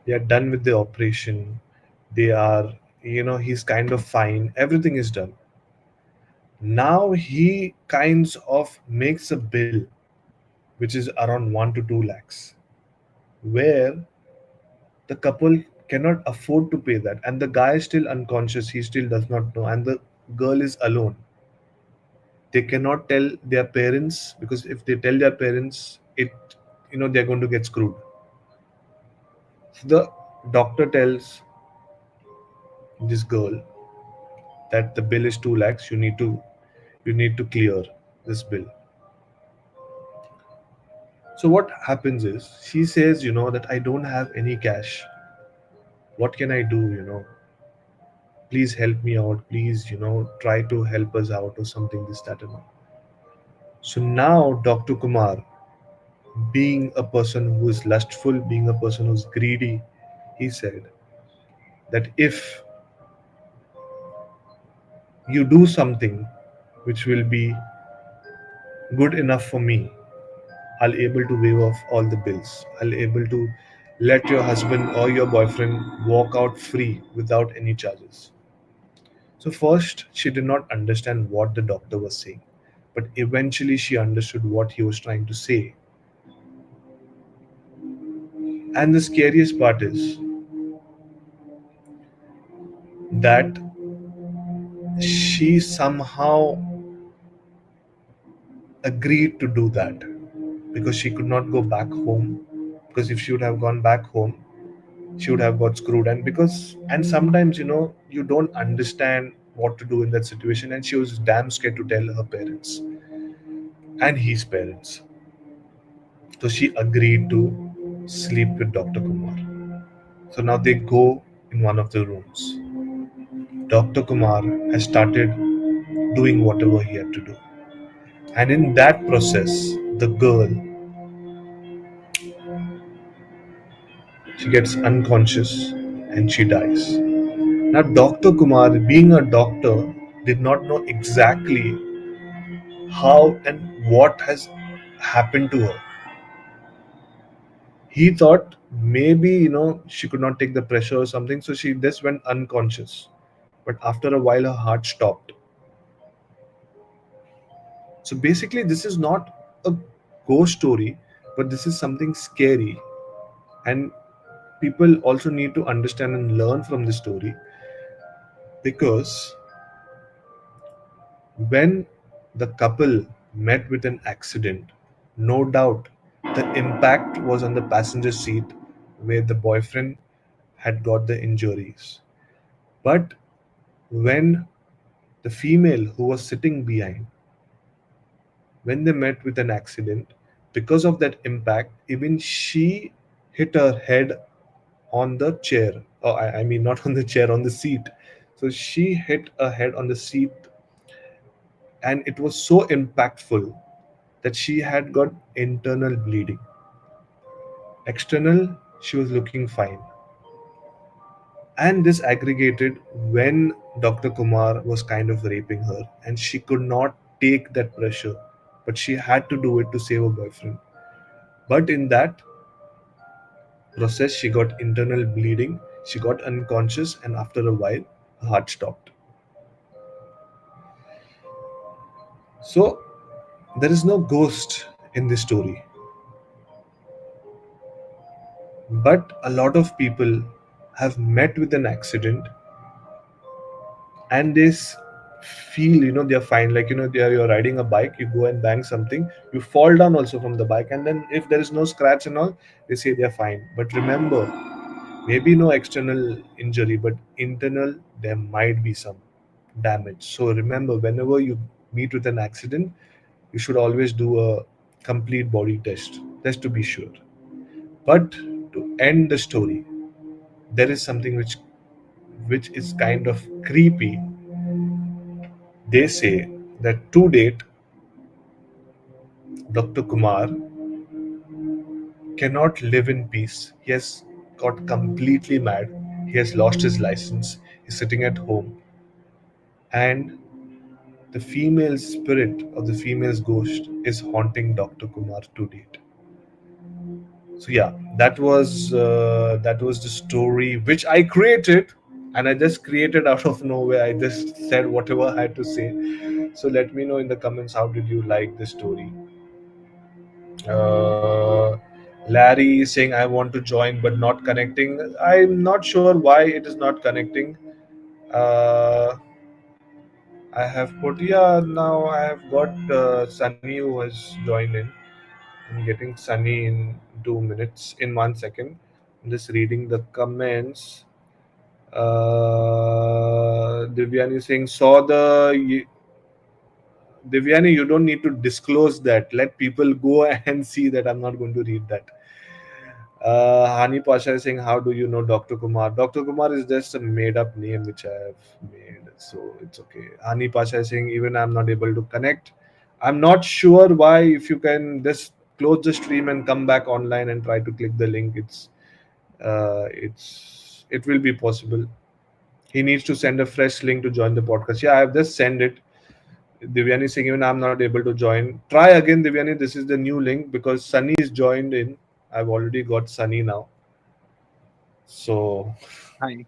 they are done with the operation. They are, he's kind of fine. Everything is done. Now he kinds of makes a bill which is around 1 to 2 lakhs, where the couple cannot afford to pay that, and the guy is still unconscious. He still does not know, and the girl is alone. They cannot tell their parents, because if they tell their parents, they're going to get screwed. So the doctor tells this girl that the bill is 2 lakhs. You need to clear this bill. So what happens is she says, that I don't have any cash. What can I do? Please help me out. Please, try to help us out or something, this, that, and all. So now Dr. Kumar, being a person who is lustful, being a person who's greedy, he said that if you do something which will be good enough for me, I'll able to waive off all the bills. I'll able to let your husband or your boyfriend walk out free without any charges. So first she did not understand what the doctor was saying, but eventually she understood what he was trying to say. And the scariest part is that she somehow agreed to do that because she could not go back home. Because if she would have gone back home, she would have got screwed. And sometimes, you don't understand what to do in that situation. And she was damn scared to tell her parents and his parents. So she agreed to sleep with Dr. Kumar. So now they go in one of the rooms. Dr. Kumar has started doing whatever he had to do. And in that process, the girl, she gets unconscious and she dies. Now, Dr. Kumar, being a doctor, did not know exactly how and what has happened to her. He thought maybe, she could not take the pressure or something, so she just went unconscious. But after a while, her heart stopped. So basically, this is not a ghost story, but this is something scary. And people also need to understand and learn from this story, because when the couple met with an accident, no doubt the impact was on the passenger seat where the boyfriend had got the injuries. But when the female who was sitting behind, when they met with an accident, because of that impact, even she hit her head on the chair. Oh, I mean, not on the chair, on the seat. So she hit her head on the seat, and it was so impactful that she had got internal bleeding. External, she was looking fine. And this aggregated when Dr. Kumar was kind of raping her, and she could not take that pressure, but she had to do it to save her boyfriend. But in that process, she got internal bleeding, she got unconscious, and after a while, her heart stopped. So, there is no ghost in this story, but a lot of people have met with an accident and feel, they're fine, like, you're riding a bike, you go and bang something, you fall down also from the bike, and then if there is no scratch and all, they say they're fine. But remember, maybe no external injury, but internal, there might be some damage. So remember, whenever you meet with an accident, you should always do a complete body test, just to be sure. But to end the story, there is something which is kind of creepy. They say that to date, Dr. Kumar cannot live in peace. He has got completely mad. He has lost his license. He's sitting at home. And the female spirit of the female's ghost is haunting Dr. Kumar to date. So yeah, that was the story which I created, and I just created out of nowhere. I just said whatever I had to say. So let me know in the comments, how did you like the story? Uh, Larry is saying, I want to join but not connecting. I'm not sure why it is not connecting. Uh, I have put, yeah, now I have got Sunny who has joined in. I'm getting Sunny in 2 minutes, in 1 second. I'm just reading the comments. Divyani saying, saw the. Divyani, you don't need to disclose that. Let people go and see that. I'm not going to read that. Hani Pasha is saying, how do you know Dr. Kumar? Dr. Kumar is just a made up name which I have made, so it's okay. Hani Pasha is saying, even I'm not able to connect. I'm not sure why. If you can just close the stream and come back online and try to click the link, it will be possible. He needs to send a fresh link to join the podcast. Yeah, I've just sent it. Divyani is saying, even I'm not able to join. Try again, Divyani. This is the new link because Sunny is joined in. I've already got Sunny now. So, Hi.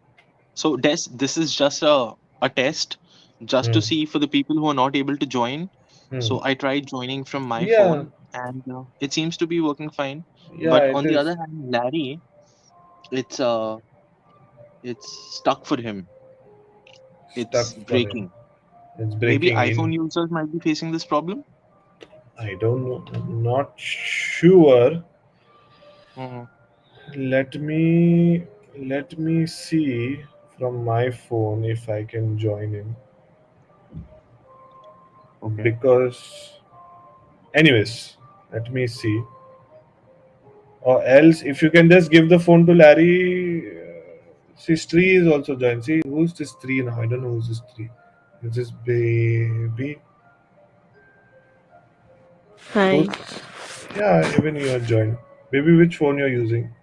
So, this is just a test just to hmm, see for the people who are not able to join. hmm. So, I tried joining from my Yeah, phone and it seems to be working fine. yeah, But it on the is other hand, Larry, it's uh it's stuck for him. stuck It's for him. breaking. It's Maybe breaking in. iPhone users might be facing this problem. I don't know. I'm not sure. Hmm. Let me see from my phone if I can join in. Okay. Because, anyways, let me see. Or else, if you can just give the phone to Larry. See, Stree is also joined. See, who's this three now? I don't know who's this three. Is this baby? Hi, Who's? Yeah, even you are joined. Baby, which phone you're using?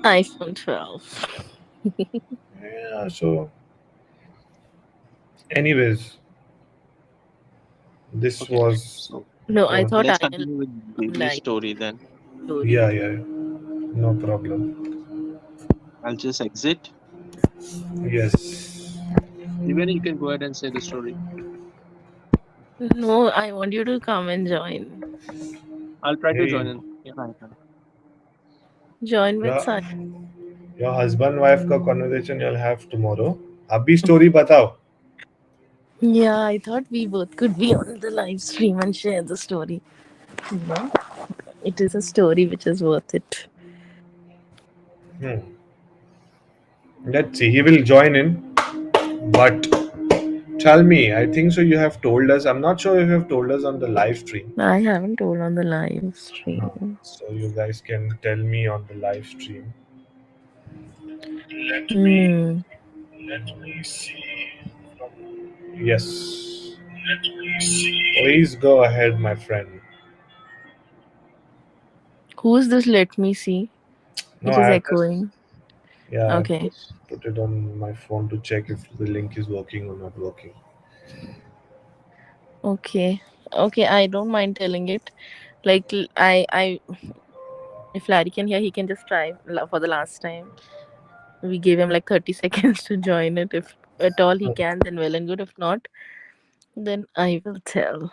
iPhone 12. Yeah. So, anyways, this Okay. was So, No, I was. thought let's I'll continue with baby's like story then. story. Yeah, yeah, yeah. No problem. I'll just exit. Yes. Even you can go ahead and say the story. No, I want you to come and join. I'll try to join Hey, in. Yeah, I can. Join with your Sun. your husband wife का conversation you'll have tomorrow. अभी story बताओ. Yeah, I thought we both could be on the live stream and share the story. You know, it is a story which is worth it. Hmm. Let's see. He will join in, but tell me. I think so. You have told us. I'm not sure if you have told us on the live stream. I haven't told on the live No. stream. So you guys can tell me on the live stream. Let me Hmm. let me see. Yes. Let me see. Please go ahead, my friend. Who's this? Let me see. No, It I is have just echoing. Yeah, I Okay. put it on my phone to check if the link is working or not working. Okay. Okay. I don't mind telling it. Like I, if Larry can hear, he can just try for the last time. We gave him like 30 seconds to join it. If at all he can, then well and good. If not, then I will tell.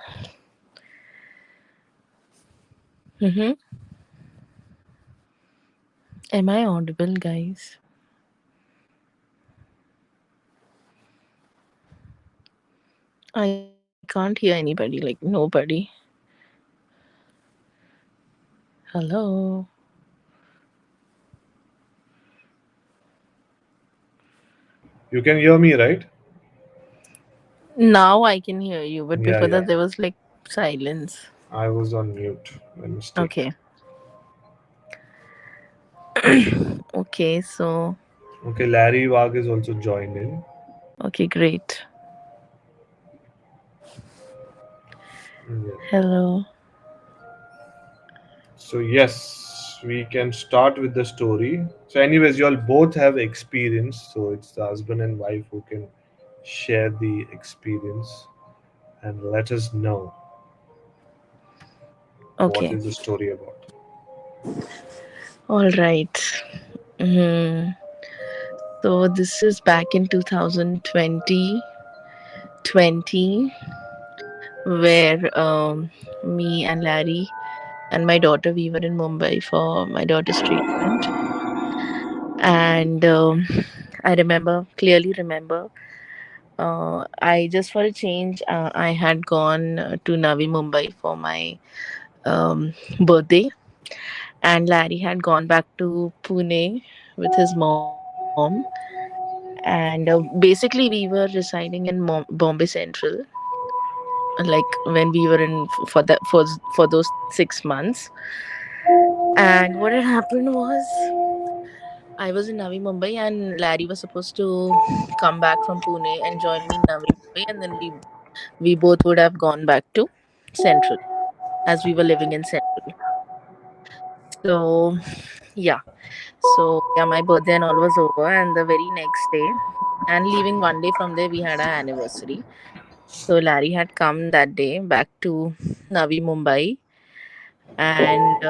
Mm-hmm. Am I audible, guys? I can't hear anybody. Like nobody. Hello. You can hear me, right? Now I can hear you, but Yeah, before yeah. that there was like silence. I was on mute by mistake. Okay. Okay. So Okay, Larry Wag is also joined in. okay, great. Yeah. Hello. So yes, we can start with the story. So, anyways, you all both have experience, so it's the husband and wife who can share the experience and let us know what Okay. is the story about. All right. Mm. So this is back in 2020, where me and Larry and my daughter, we were in Mumbai for my daughter's treatment. And I remember, clearly remember, I just for a change, I had gone to Navi Mumbai for my birthday, and Larry had gone back to Pune with his mom. And basically, we were residing in Bombay Central, like when we were in for those 6 months. And what had happened was, I was in Navi Mumbai, and Larry was supposed to come back from Pune and join me in Navi Mumbai, and then we both would have gone back to Central, as we were living in Central. So yeah, so yeah, my birthday and all was over, and the very next day, and leaving one day from there, we had our anniversary. So Larry had come that day back to Navi Mumbai, and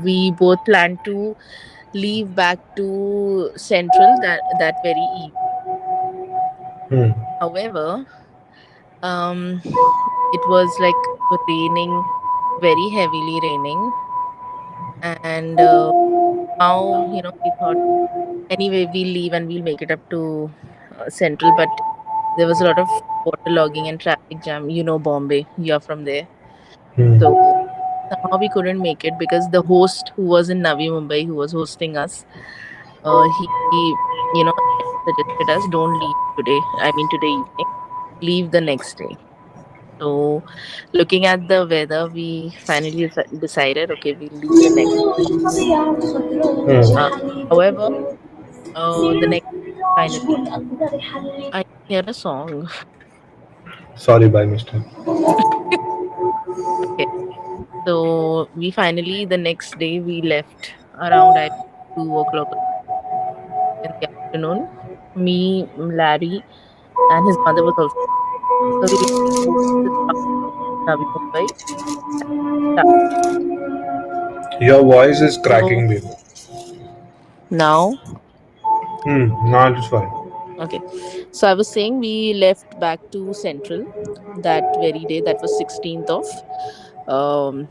we both planned to leave back to Central that very evening. Hmm. However, um, it was like raining, very heavily raining, and now we thought anyway we'll leave and we'll make it up to Central, but there was a lot of waterlogging and traffic jam. Bombay, you're from there, Hmm. so somehow we couldn't make it because the host who was in Navi Mumbai, who was hosting us, he suggested us, don't leave today. I mean today evening, leave the next day. So, looking at the weather, we finally decided, okay, we'll leave the next day. Uh, However, the next finally, I hear a song. Sorry, by mistake. Okay, so we finally the next day we left around 2 o'clock in the afternoon. Me, Larry, and his mother was also. So we left both the Navi Mumbai. Your voice is So cracking me. now, Not it's fine. okay. So I was saying we left back to Central that very day. That was 16th of um,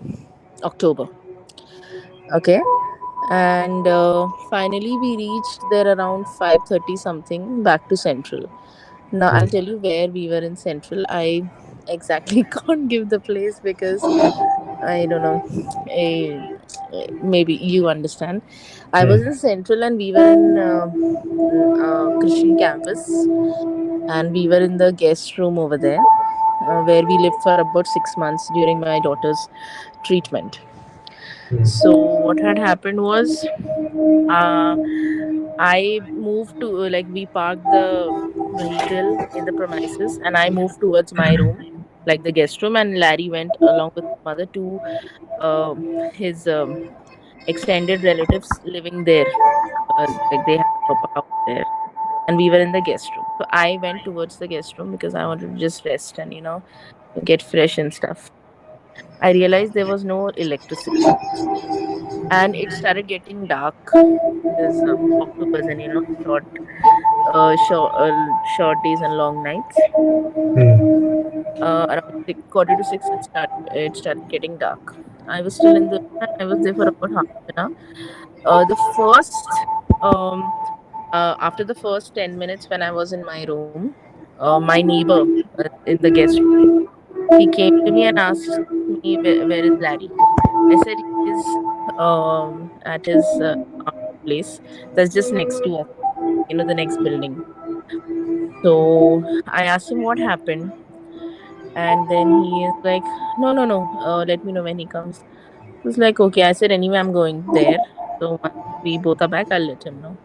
October. Okay. And finally we reached there around 5:30 something back to Central. Now Hmm. I'll tell you where we were in Central. I exactly can't give the place because I don't know. Eh, Maybe you understand. I was Hmm. in Central and we were in Christian campus, and we were in the guest room over there, where we lived for about 6 months during my daughter's treatment. So Hmm. what had happened was, uh, I moved to like we parked the vehicle in the premises, and I moved towards my room, like the guest room, and Larry went along with his mother to his extended relatives living there. Like they have a proper house there, and we were in the guest room. So I went towards the guest room because I wanted to just rest and get fresh and stuff. I realized there was no electricity, and it started getting dark because of October's and short days and long nights. Hmm. Around quarter to six, it started getting dark. I was still in the room, and I was there for about half an hour. The first After the first 10 minutes when I was in my room, my neighbor in the guest room, he came to me and asked me where is Larry. I said he is at his aunt's place that's just next to us, the next building. So I asked him what happened, and then he is like, no, no, no, let me know when he comes. I was like, okay. I said, anyway, I'm going there. So once we both are back, I'll let him know.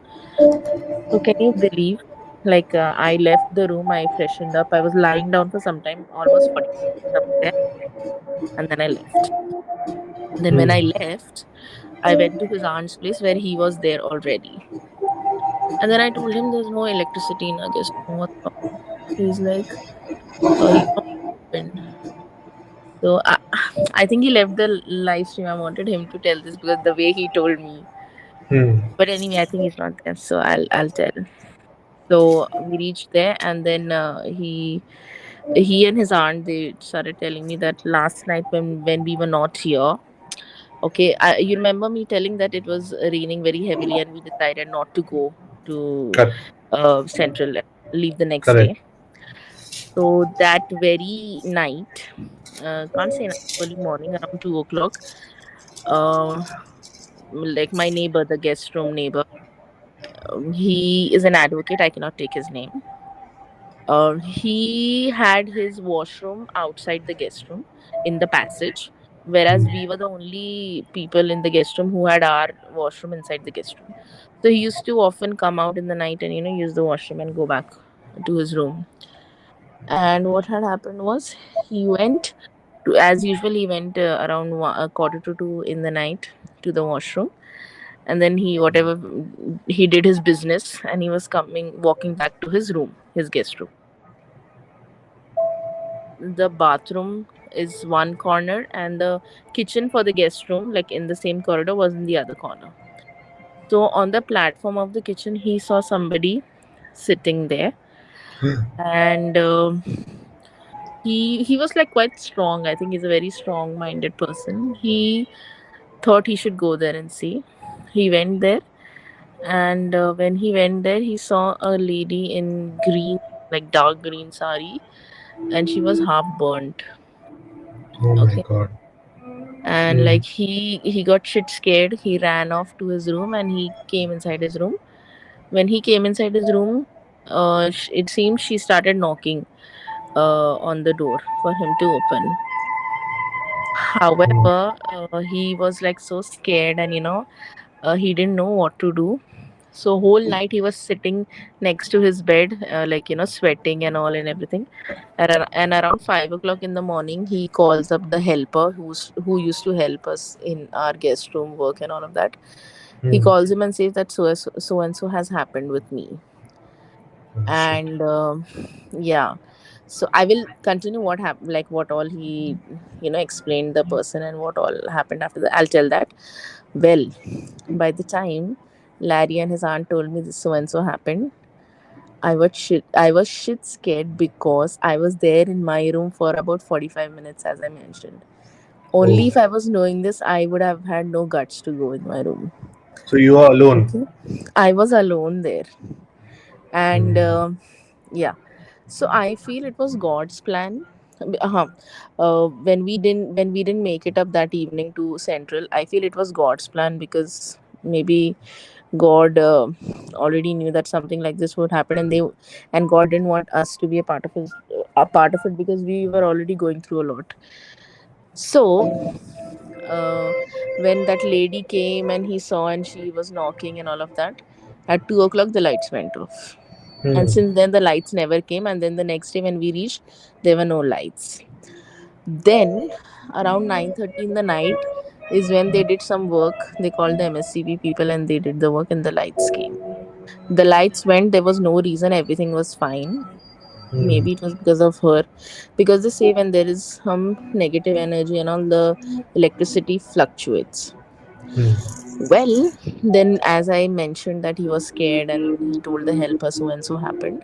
So can you believe? Like I left the room, I freshened up. I was lying down for some time, almost 40 minutes up there, and then I left. Then when I Hmm. left, I went to his aunt's place where he was there already. And then I told him there's no electricity in our guest room. What's wrong? He's like, you know what happened? So I think he left the live stream. I wanted him to tell this because the way he told me. Hmm. But anyway, I think he's not there, so I'll tell. So we reached there, and then he and his aunt, they started telling me that last night when we were not here. Okay, you remember me telling that it was raining very heavily, and we decided not to go to Cor- Central, leave the next Correct. day. So that very night, can't say night, early morning, around 2 o'clock, uh, like my neighbor, the guest room neighbor, he is an advocate. I cannot take his name. He had his washroom outside the guest room in the passage, whereas we were the only people in the guest room who had our washroom inside the guest room. So he used to often come out in the night and use the washroom and go back to his room. And what had happened was he went to, as usual, he went around a quarter to two in the night to the washroom, and then he did his business, and he was coming walking back to his room, his guest room. The bathroom is one corner, and the kitchen for the guest room, like in the same corridor, was in the other corner. So on the platform of the kitchen, he saw somebody sitting there, and he was like quite strong. I think he's a very strong minded person. He thought he should go there and see. He went there, and when he went there, he saw a lady in green, like dark green sari, and she was half burnt. Oh my Okay. God. And Hmm. like he got shit scared. He ran off to his room, and he came inside his room. When he came inside his room, it seemed she started knocking on the door for him to open. Hmm. However, he was like so scared, and he didn't know what to do. So whole night he was sitting next to his bed, like sweating and all and everything. And around 5 o'clock in the morning, he calls up the helper who used to help us in our guest room work and all of that. He Hmm. calls him and says that so and so has happened with me. Oh shit. And yeah, so I will continue what happened, like what all he explained the person and what all happened after that. I'll tell that. Well, by the time Larry and his aunt told me this so and so happened, I was shit scared because I was there in my room for about 45 minutes, as I mentioned. Only Oh. if I was knowing this, I would have had no guts to go in my room. So you are alone. Okay. I was alone there. And Hmm. yeah. So I feel it was God's plan. Uh-huh. When we didn't make it up that evening to Central, I feel it was God's plan because maybe God already knew that something like this would happen, and God didn't want us to be a part of it because we were already going through a lot. So uh, when that lady came and he saw and she was knocking and all of that, at 2 o'clock the lights went off, and Hmm. since then the lights never came. And then the next day when we reached, there were no lights. Then around 9:30 in the night, is when they did some work. They called the MSCB people and they did the work and the lights came. The lights went, there was no reason, everything was fine. Hmm. Maybe it was because of her. Because they say when there is some negative energy and all, the electricity fluctuates. Hmm. Well, then as I mentioned that he was scared and he told the helper so and so happened.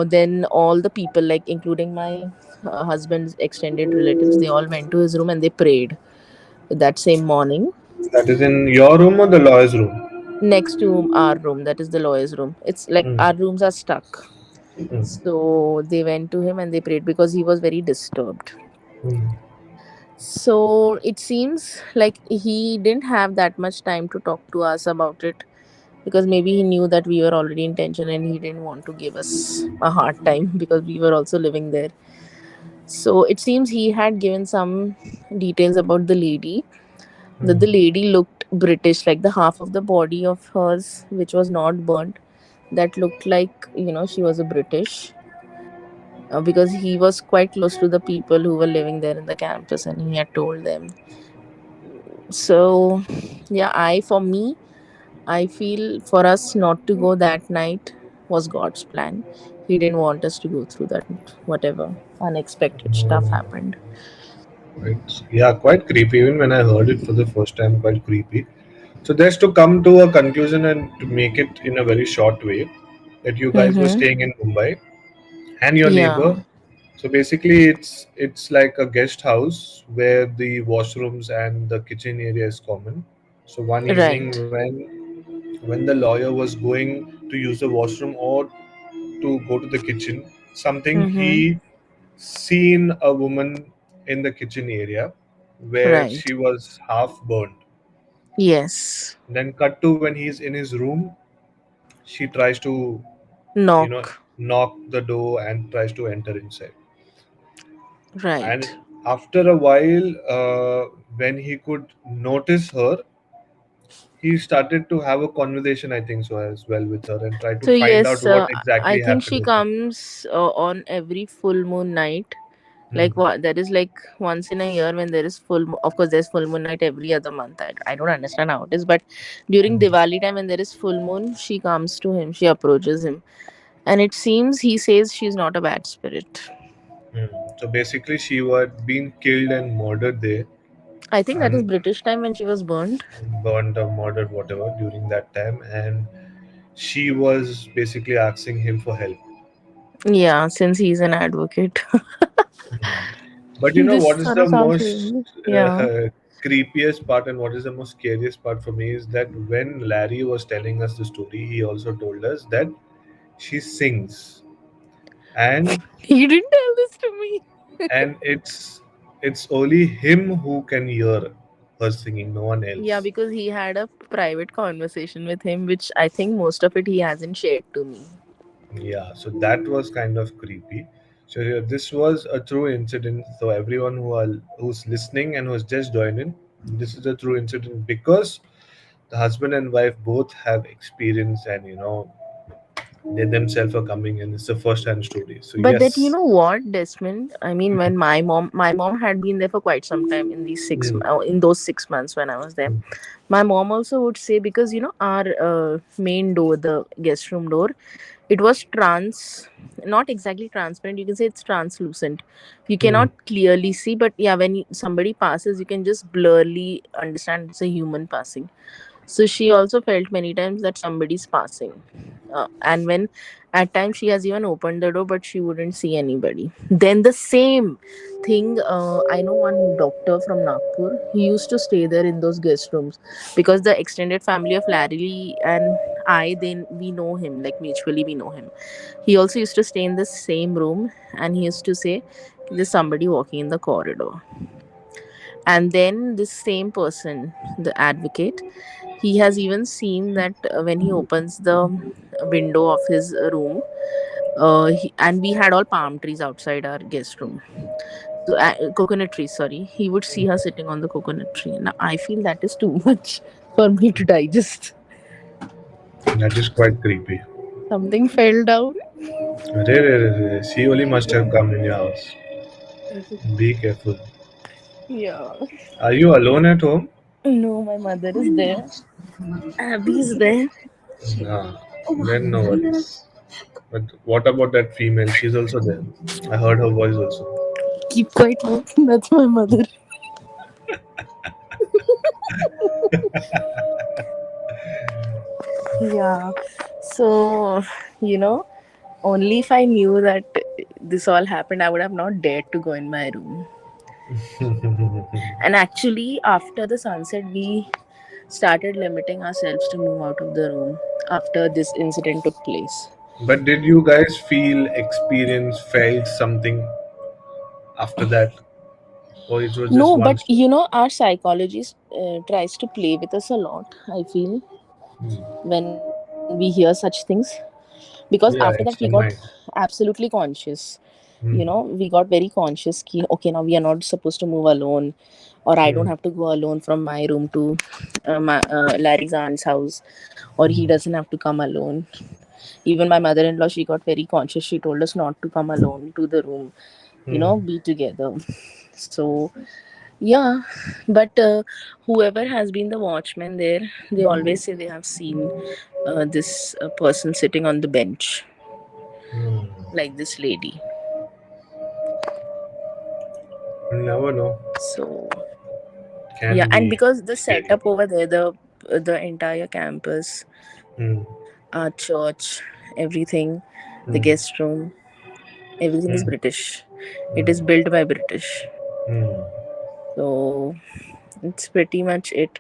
Then all the people, like including my husband's extended relatives, they all went to his room and they prayed that same morning That is in your room or the lawyer's room? next to our room. That is the lawyer's room. It's like Hmm. our rooms are stuck. Hmm. So they went to him and they prayed because he was very disturbed. Hmm. So it seems like he didn't have that much time to talk to us about it because maybe he knew that we were already in tension and he didn't want to give us a hard time because we were also living there. So it seems he had given some details about the lady. That the Hmm. lady looked British, like the half of the body of hers which was not burnt, that looked like, she was a British. Because he was quite close to the people who were living there in the campus and he had told them. So yeah, for me, I feel for us not to go that night was God's plan. He didn't want us to go through that, whatever unexpected stuff happened. It's, yeah, quite creepy. Even when I heard it for the first time, quite creepy. So just to come to a conclusion and to make it in a very short way, that you guys were Mm-hmm. staying in Mumbai and your neighbor. Yeah. So basically, it's like a guest house where the washrooms and the kitchen area is common. So one evening, Right. when the lawyer was going to use the washroom or to go to the kitchen, something Mm-hmm. he seen a woman in the kitchen area where Right. she was half burned. Yes. Then cut to when he's in his room, she tries to, you know, Knock. knock the door and tries to enter inside. And Right. after a while, when he could notice her, he started to have a conversation, I think so, as well with her and try to So find out yes, what I exactly think happened she with her. comes on every full moon night. Hmm. Like what? That is like once in a year when there is of course, there's full moon night every other month. I don't understand how it is, but during Hmm. Diwali time when there is full moon, she comes to him. She approaches him, and it seems he says she's not a bad spirit. Hmm. So basically, she was being killed and murdered there, I think that is and British time when she was burned. burned or murdered, whatever, during that time. And she was basically asking him for help. Yeah, since he's an advocate. But you know This what is sort of the sounds most familiar. Yeah. creepiest part and what is the most scariest part for me is that when Larry was telling us the story, he also told us that she sings, and He didn't tell this to me. and it's only him who can hear her singing, no one Yeah, else. because he had a private conversation with him, which I think most of it he hasn't shared to me. Yeah, so that was kind of creepy. So yeah, this was a true incident. So everyone who's listening and who's just joined in, this is a true incident because the husband and wife both have experience and they themselves are coming and it's a first hand story. So But that, you yes. know what, Desmond? I mean, when my mom had been there for quite some time in these Mm, in those 6 months when I was there. mm, My mom also would say because our main door, the guest room door, it was not exactly transparent. You can say it's translucent. You mm. cannot clearly see, but yeah, when somebody passes, you can just blurly understand it's a human passing. So she also felt many times that somebody's passing. And when at times she has even opened the door, but she wouldn't see anybody. Then the same thing, I know one doctor from Nagpur. He used to stay there in those guest rooms because the extended family of Larry and I, then we know him, like mutually we know him. He also used to stay in the same room and he used to say, there's somebody walking in the corridor. And then this same person, the advocate, he has even seen that when he opens the window of his room, and we had all palm trees outside our guest room. So, coconut trees, sorry. He would see her sitting on the coconut tree. Now, I feel that is too much for me to digest. That is quite creepy. Something fell down. She only must have come in your house. Be careful. Yeah. Are you alone at home? No, my mother is there. Abby is there. Nah, then no worries. But what about that female? She's also there. I heard her voice also. Keep quiet now. That's my mother. Yeah. So, you know, only if I knew that this all happened, I would have not dared to go in my room. And actually, after the sunset, we started limiting ourselves to move out of the room after this incident took place. But did you guys feel, experience, felt something after that? Or it was just No, one but story? our psychologist tries to play with us a lot, I feel, Hmm. when we hear such things. Because after that, we Yeah, got it's the mind. absolutely conscious. Hmm. We got very conscious ki, okay, now we are not supposed to move alone, or I don't Hmm. have to go alone from my room to Larry's aunt's house, or he doesn't have to come alone. Even my mother-in-law, she got very conscious. She told us not to come alone to the room, Hmm. be together. So yeah, but whoever has been the watchman there, they always say they have seen this person sitting on the bench, Hmm. like this lady. You never know. So yeah, Can and be because the scary. setup over there, the entire campus, Hmm. our church, everything, the Hmm. guest room, everything is Hmm. British. It is Hmm. built by British. Hmm. So it's pretty much it.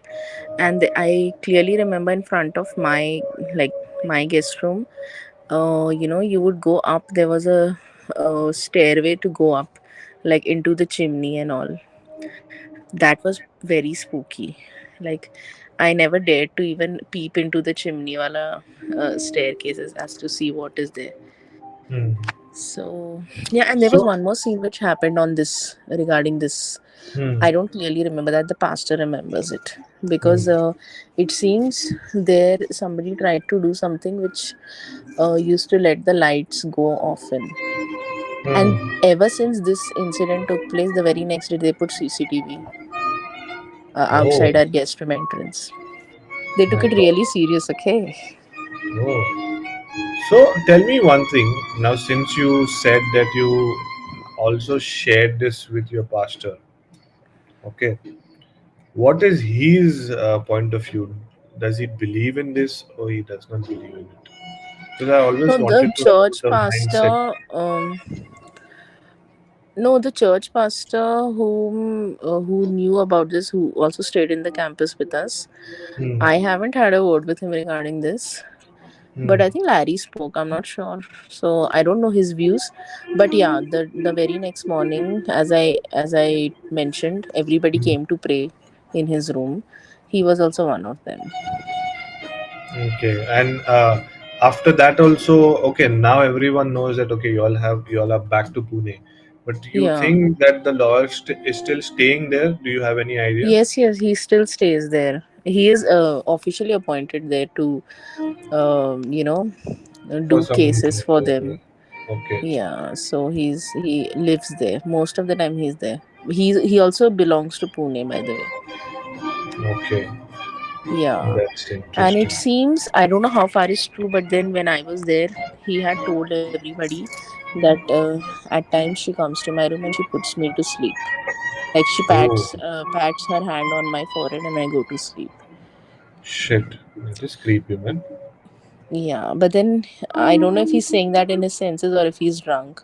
And I clearly remember in front of my, like, my guest room, you would go up. There was a stairway to go up, like into the chimney and all. That was very spooky. Like, I never dared to even peep into the chimney wala staircases as to see what is there. Hmm. So yeah, and there was So, one more scene which happened on this regarding this. hmm. I don't clearly remember that. The pastor remembers it because Hmm. it seems there somebody tried to do something which used to let the lights go often. And Hmm. ever since this incident took place, the very next day they put CCTV Oh, outside our guest room entrance. They took my it God. really serious. Okay. Oh. So tell me one thing. Now, since you said that you also shared this with your pastor, okay, what is his point of view? Does he believe in this or he does not believe in it? Because I always No, the wanted to know church the mindset. pastor. No, the church pastor who knew about this, who also stayed in the campus with us. Hmm. I haven't had a word with him regarding this, Hmm. but I think Larry spoke. I'm not sure, so I don't know his views. But yeah, the very next morning, as I mentioned, everybody Hmm. came to pray in his room. He was also one of them. Okay, and after that also, okay, now everyone knows that okay, you all are back to Pune, but do you Yeah. think that the lawyer is still staying there? Do you have any idea? Yes, yes, he still stays there. He is officially appointed there to, For do some cases reason, for okay, them. okay, Yeah, so he lives there. Most of the time he's there. He also belongs to Pune, by the way. okay, Yeah. that's And it interesting. seems, I don't know how far is true, but then when I was there, he had told everybody that at times she comes to my room and she puts me to sleep. Like she Oh, pats her hand on my forehead and I go to sleep. shit, that is creepy, man. Yeah, but then I don't know if he's saying that in his senses or if he's drunk.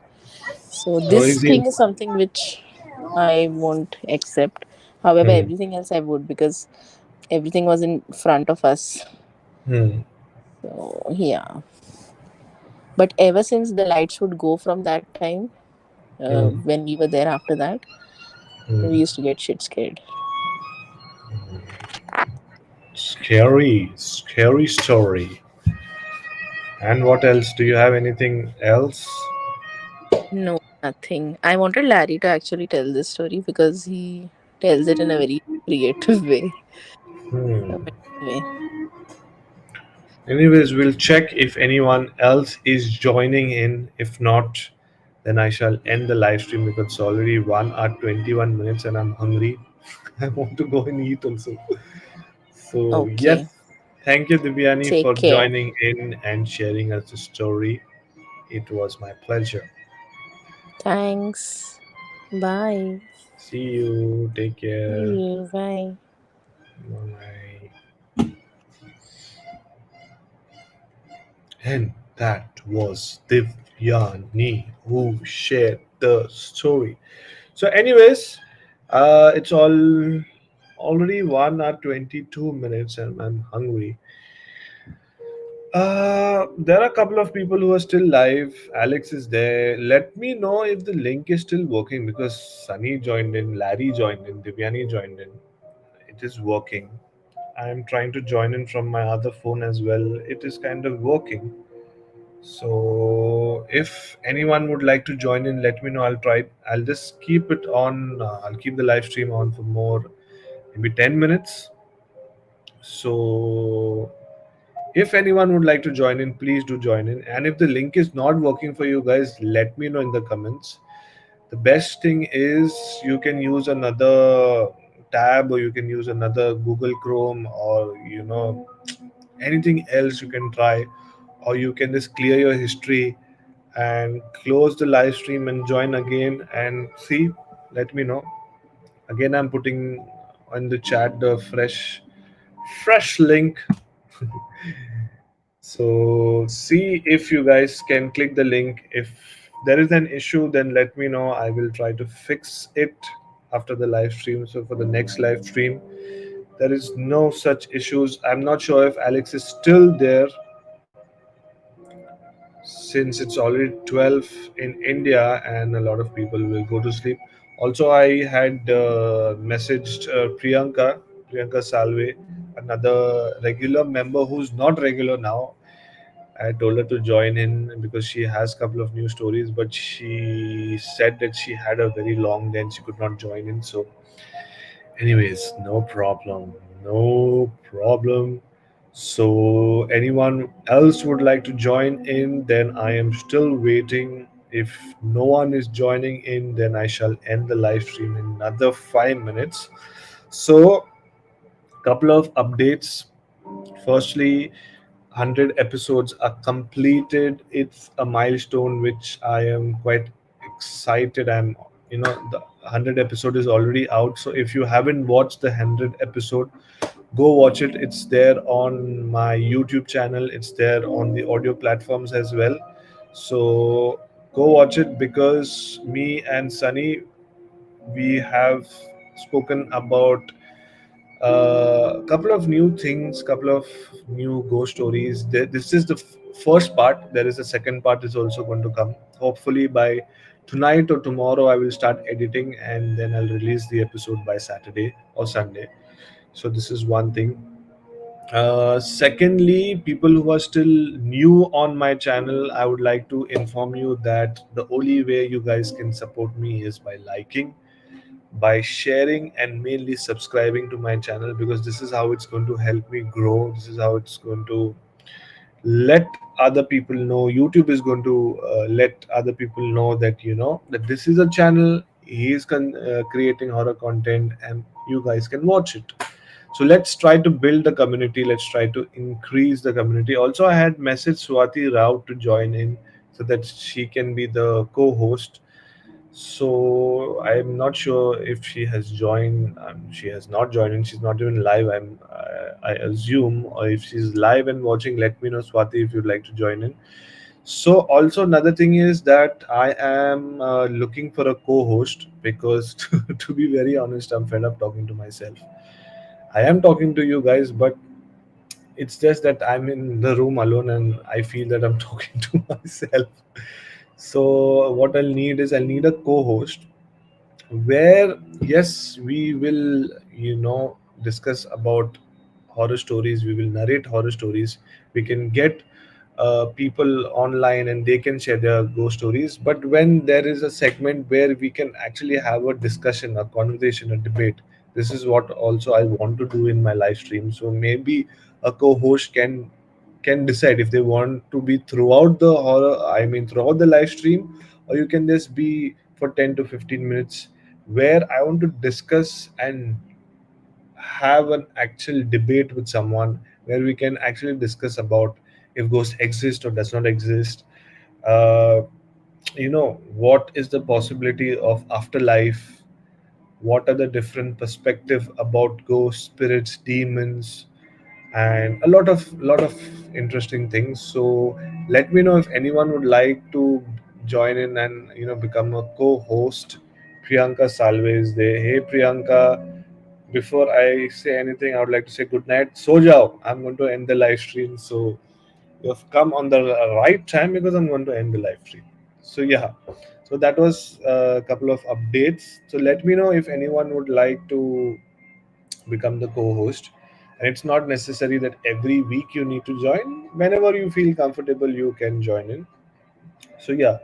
So Or this is he? thing is something which I won't accept. However, Hmm. everything else I would, because everything was in front of us. Hmm. So yeah. But ever since the lights would go from that time, Hmm. when we were there after that, we Hmm. used to get shit scared. Scary, scary story. And what else? Do you have anything else? No, nothing. I wanted Larry to actually tell this story because he tells it in a very creative way. Hmm. But anyway, Anyways, we'll check if anyone else is joining in. If not, then I shall end the live stream because it's already 1 hour 21 minutes and I'm hungry. I want to go and eat also. So, yes, Okay. thank you, Divyani, for Take care. joining in and sharing us the story. It was my pleasure. Thanks. Bye. See you. Take See care. you. Bye. Bye. And that was Divyani who shared the story. So, anyways, it's all already 1 hour 22 minutes and I'm hungry. There are a couple of people who are still live. Alex is there. Let me know if the link is still working because Sunny joined in, Larry joined in, Divyani joined in. It is working. I'm trying to join in from my other phone as well. It is kind of working. So if anyone would like to join in, let me know. I'll try. I'll just keep it on. I'll keep the live stream on for more, maybe 10 minutes. So if anyone would like to join in, please do join in. And if the link is not working for you guys, let me know in the comments. The best thing is you can use another tab or you can use another Google Chrome or anything else you can try, or you can just clear your history and close the live stream and join again and see. Let me know. Again, I'm putting in the chat the fresh link. So see if you guys can click the link. If there is an issue, then let me know. I will try to fix it after the live stream. So for the next live stream, there is no such issues. I'm not sure if Alex is still there since it's already 12 in India and a lot of people will go to sleep. Also, I had messaged Priyanka Salve, another regular member who's not regular now. I told her to join in because she has a couple of new stories, but she said that she had a very long day and she could not join in. So, anyways, no problem. No problem. So, anyone else would like to join in, then I am still waiting. If no one is joining in, then I shall end the live stream in another 5 minutes. So, couple of updates. Firstly, 100 episodes are completed. It's a milestone which I am quite excited. The 100 episode is already out. So if you haven't watched the 100 episode, go watch it. It's there on my YouTube channel, it's there on the audio platforms as well. So go watch it because me and Sunny, we have spoken about a couple of new things, couple of new ghost stories. This is the first part. There is a second part is also going to come. Hopefully by tonight or tomorrow, I will start editing and then I'll release the episode by Saturday or Sunday. So this is one thing. Secondly, people who are still new on my channel, I would like to inform you that the only way you guys can support me is by liking, by sharing, and mainly subscribing to my channel because this is how it's going to help me grow. This is how it's going to let other people know. YouTube is going to let other people know that that this is a channel. He is creating horror content, and you guys can watch it. So let's try to build the community. Let's try to increase the community. Also, I had messaged Swati Rao to join in so that she can be the co-host. So I'm not sure if she has joined. She has not joined, and she's not even live. I assume, or if she's live and watching, let me know, Swati, if you'd like to join in. So also another thing is that I am looking for a co-host because, to be very honest, I'm fed up talking to myself. I am talking to you guys, but it's just that I'm in the room alone and I feel that I'm talking to myself. So what I'll need a co-host where, yes, we will discuss about horror stories, we will narrate horror stories, we can get people online and they can share their ghost stories. But when there is a segment where we can actually have a discussion, a conversation, a debate, this is what also I want to do in my live stream. So maybe a co-host can decide if they want to be throughout the horror, I mean throughout the live stream, or you can just be for 10 to 15 minutes where I want to discuss and have an actual debate with someone, where we can actually discuss about if ghosts exist or does not exist. uh, what is the possibility of afterlife, what are the different perspective about ghosts, spirits, demons, and a lot of interesting things. So let me know if anyone would like to join in and become a co-host. Priyanka Salve is there. Hey Priyanka, before I say anything, I would like to say good night. So jao, I'm going to end the live stream. So you have come on the right time because I'm going to end the live stream. So yeah, so that was a couple of updates. So let me know if anyone would like to become the co-host. And it's not necessary that every week you need to join. Whenever you feel comfortable, you can join in. So yeah,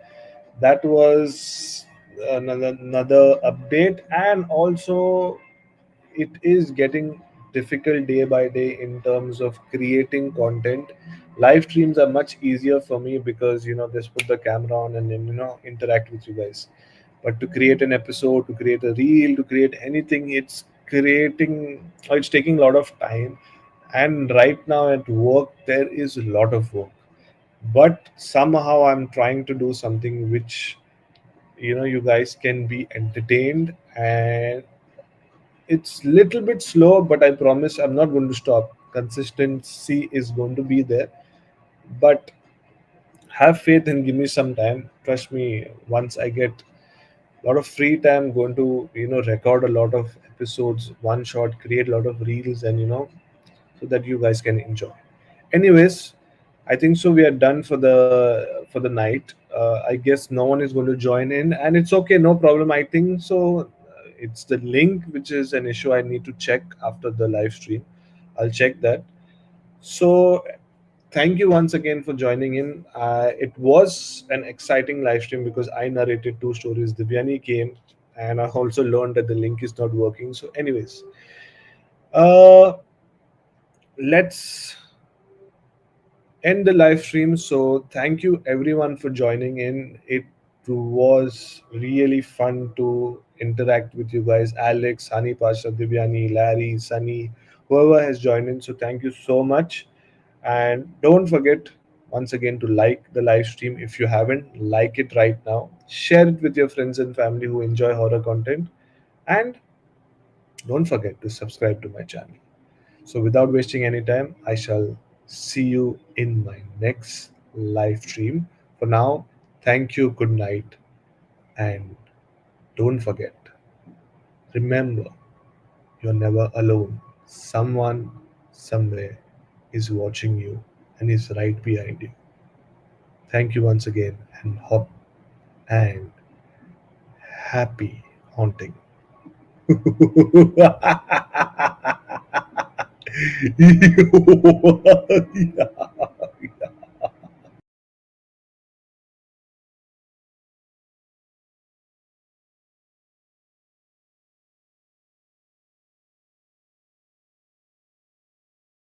that was another update. And also, it is getting difficult day by day in terms of creating content. Live streams are much easier for me because just put the camera on and then interact with you guys. But to create an episode, to create a reel, to create anything, it's taking a lot of time. And right now at work there is a lot of work, but somehow I'm trying to do something which you guys can be entertained. And it's little bit slow, but I promise I'm not going to stop. Consistency is going to be there, but have faith and give me some time. Trust me, once I get a lot of free time, going to record a lot of episodes, one shot, create a lot of reels, and so that you guys can enjoy. Anyways, I think so we are done for the night. I guess no one is going to join in, and it's okay, no problem. I think so. It's the link which is an issue. I need to check after the live stream. I'll check that. So thank you once again for joining in. It was an exciting live stream because I narrated two stories. Divyani came, and I also learned that the link is not working. So, anyways, uh, let's end the live stream. So, thank you everyone for joining in. It was really fun to interact with you guys. Alex, Hani Pasha, Divyani, Larry, Sunny, whoever has joined in. So, thank you so much. And don't forget once again to like the live stream. If you haven't, like it right now. Share it with your friends and family who enjoy horror content. And don't forget to subscribe to my channel. So, without wasting any time, I shall see you in my next live stream. For now, thank you, good night, and don't forget, remember, you're never alone. Someone, somewhere is watching you and is right behind you. Thank you once again, and hop and happy haunting. Yeah.